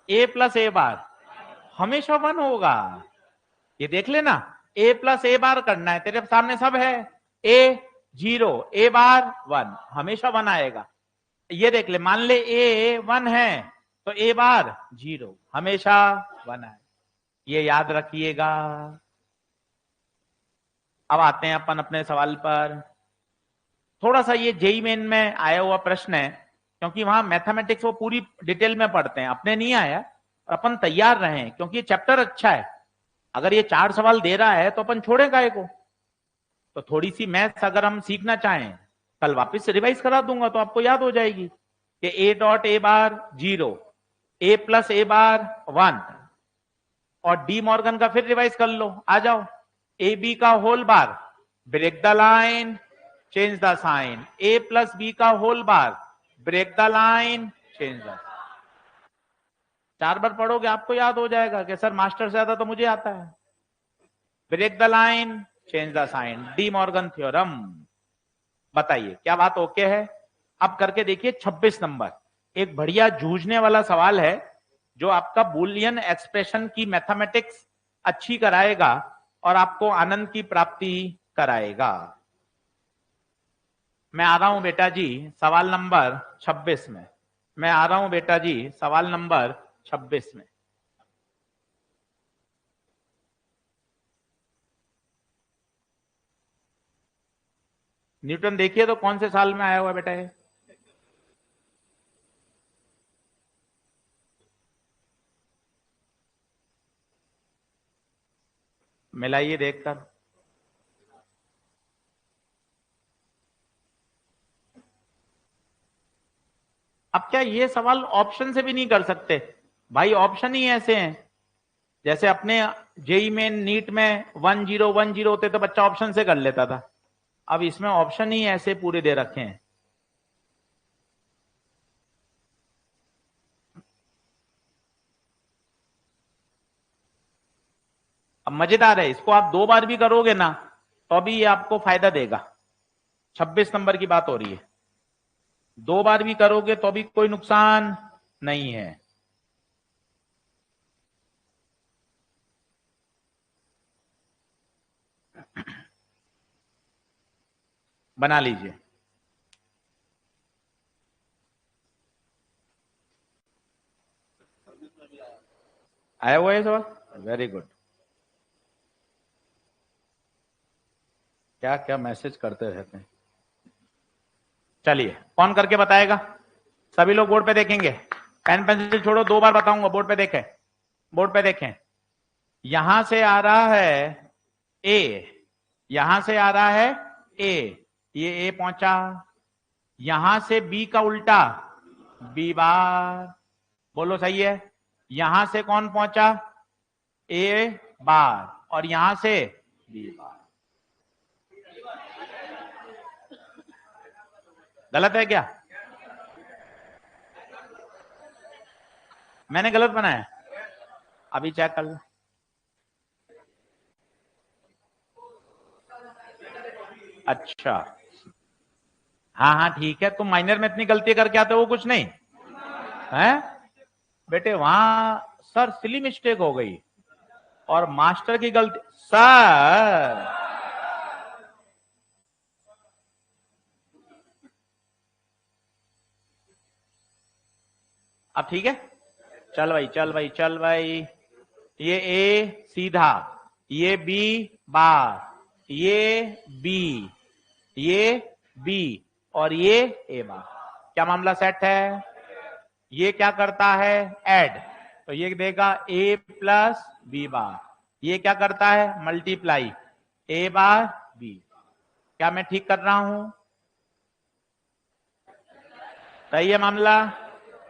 A plus A bar हमेशा 1 होगा। ये देख लेना, ए प्लस ए बार करना है, तेरे सामने सब है। ए 0, ए बार 1, हमेशा 1 आएगा। ये देख ले, मान ले ए 1 है तो ए बार 0, हमेशा 1 आए। ये याद रखिएगा। अब आते हैं अपन अपने सवाल पर। थोड़ा सा ये जेई मेन में आया हुआ प्रश्न है, क्योंकि वहां मैथमेटिक्स वो पूरी डिटेल में पढ़ते हैं, अपने नहीं आया और अपन तैयार रहे, क्योंकि ये चैप्टर अच्छा है। अगर ये 4 सवाल दे रहा है तो अपन छोड़ेगा को। तो थोड़ी सी मैथ्स अगर हम सीखना चाहें, कल वापस से रिवाइज करा दूंगा तो आपको याद हो जाएगी कि ए dot A bar 0, A plus A बार 1, और डी मॉर्गन का फिर रिवाइज कर लो। आ जाओ, ए बी का whole bar, break the line, change the sign, A plus B का whole bar, break the line, change the. 4 बार पढ़ोगे आपको याद हो जाएगा कि सर मास्टर से ज्यादा तो मुझे आता है। Break the line, change the sign, De Morgan theorem. बताइए क्या बात ओके है? अब करके देखिए 26 नंबर, एक बढ़िया जूझने वाला सवाल है जो आपका बूलियन एक्सप्रेशन की मैथमेटिक्स अच्छी कराएगा और आपको आनंद की प्राप्ति कराएगा। मैं आ रहा हूं बेटा जी सवाल नंबर 26 में। मैं आ रहा हूं बेटा जी सवाल नंबर 26 में। न्यूटन देखिए तो कौन से साल में आया हुआ बेटा है? मिलाइए देखकर। अब क्या ये सवाल ऑप्शन से भी नहीं कर सकते भाई? ऑप्शन ही ऐसे हैं, जैसे अपने जेई में नीट में 1010 होते तो बच्चा ऑप्शन से कर लेता था। अब इसमें ऑप्शन ही ऐसे पूरे दे रखे हैं। अब मजेदार है, इसको आप 2 बार भी करोगे ना तो भी ये आपको फायदा देगा। 26 नंबर की बात हो रही है, 2 बार भी करोगे तो भी कोई नुकसान नहीं है। बना लीजिए। आया हुआ है सवाल? Very good. क्या क्या मैसेज करते रहते हैं। चलिए कौन करके बताएगा? सभी लोग बोर्ड पे देखेंगे। पेन पेंसिल छोड़ो, 2 बार बताऊंगा, बोर्ड पे देखें, बोर्ड पे देखें। यहां से आ रहा है ए, यहां से आ रहा है ए, ये ए पहुंचा, यहां से बी का उल्टा बी बार, बोलो सही है। यहां से कौन पहुंचा? ए बार, और यहां से बी बार। गलत है क्या? मैंने गलत बनाया? अभी चेक कर लो। अच्छा, हाँ हाँ ठीक है, तुम माइनर में इतनी गलती करके आते हो वो कुछ नहीं है बेटे। वहां सर सिली मिस्टेक हो गई और मास्टर की गलती। सर अब ठीक है, चल भाई चल भाई चल भाई। ये ए सीधा, ये बी बार, ये बी, ये बी, और ये ए बार। क्या मामला सेट है? ये क्या करता है? ऐड, तो ये देगा ए प्लस बी बार। ये क्या करता है? मल्टीप्लाई, ए बार बी। क्या मैं ठीक कर रहा हूं? सही है मामला।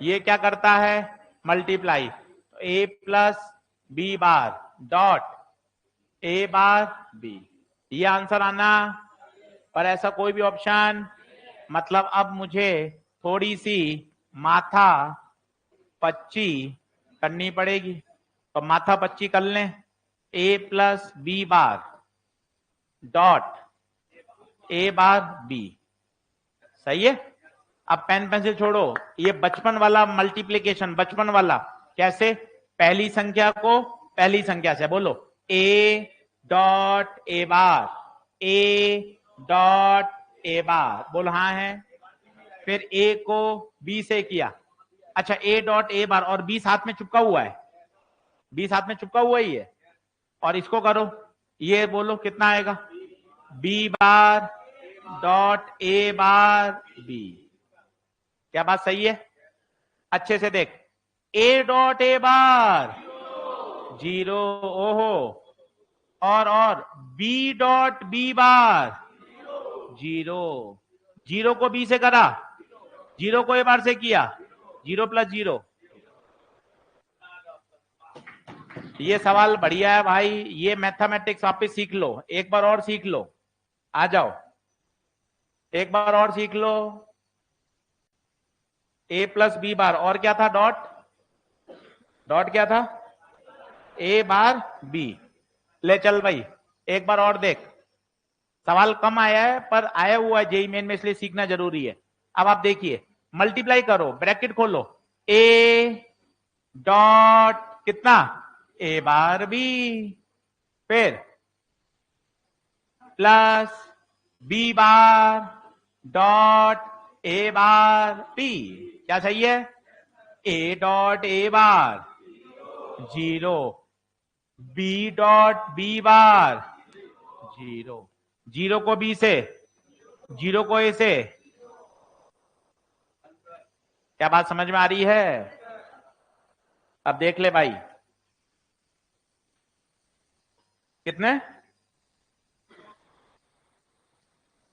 ये क्या करता है? मल्टीप्लाई, तो A plus B bar dot A bar B. ये आंसर आना, पर ऐसा कोई भी ऑप्शन, मतलब अब मुझे थोड़ी सी माथा पच्ची करनी पड़ेगी। तो माथा पच्ची कर लें, A plus B bar dot A bar B. सही है। अब पेन पेंसिल छोड़ो, ये बचपन वाला मल्टीप्लीकेशन, बचपन वाला कैसे? पहली संख्या को पहली संख्या से बोलो, ए dot A bar, A dot A बार, बोलो हाँ है। फिर ए को बी से किया, अच्छा ए डॉट ए बार, और बी साथ में चिपका हुआ है, बी साथ में चिपका हुआ ही है, और इसको करो, ये बोलो कितना आएगा, B bar dot A bar B. क्या बात सही है? अच्छे से देख, ए डॉट ए बार 0, ओहो, और बी डॉट बी बार 0, 0 को बी से करा, 0 को ए बार से किया, 0 + 0। ये सवाल बढ़िया है भाई, ये मैथमेटिक्स वापस सीख लो, एक बार और सीख लो, आ जाओ एक बार और सीख लो। ए + बी बार, और क्या था, डॉट, डॉट क्या था, ए बार बी। ले चल भाई, एक बार और देख, सवाल कम आया है पर आया हुआ है जेईई मेन में, इसलिए सीखना जरूरी है। अब आप देखिए, मल्टीप्लाई करो, ब्रैकेट खोलो, ए डॉट कितना, ए बार बी, फिर plus B bar dot A bar B. क्या सही है? A dot A bar 0, B dot B bar 0, 0 को बी से, 0 को ए से। क्या बात समझ में आ रही है? अब देख ले भाई, कितने,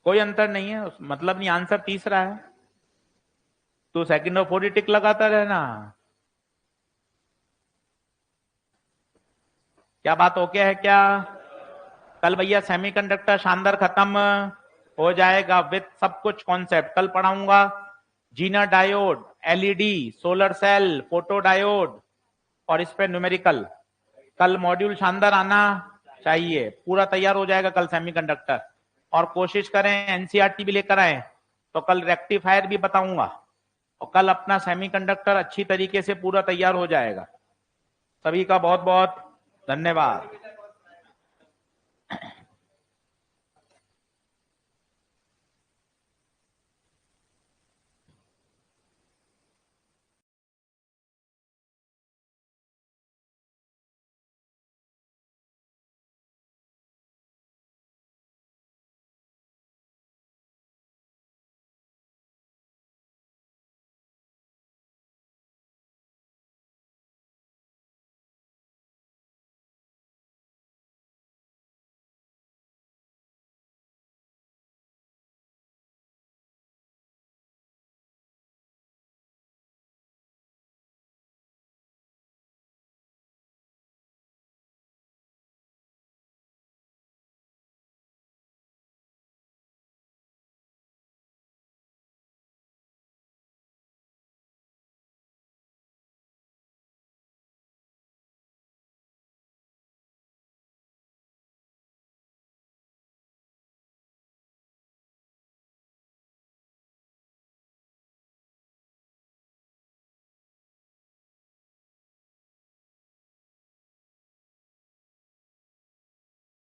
कोई अंतर नहीं है, मतलब नहीं, आंसर तीसरा है। तो सेकंड और फोर्थ टिक लगाता रहना। क्या बात ओके है क्या? कल भैया सेमीकंडक्टर शानदार खत्म हो जाएगा विद सब कुछ कॉन्सेप्ट। कल पढ़ाऊंगा Zener diode, LED, solar cell, photo diode, और इस पे न्यूमेरिकल। कल मॉड्यूल शानदार आना चाहिए, पूरा तैयार हो जाएगा कल सेमीकंडक्टर। और कोशिश करें एनसीईआरटी भी लेकर आए, तो कल रेक्टिफायर भी बताऊंगा, और कल अपना सेमीकंडक्टर अच्छी तरीके से पूरा तैयार हो जाएगा। सभी का बहुत बहुत धन्यवाद।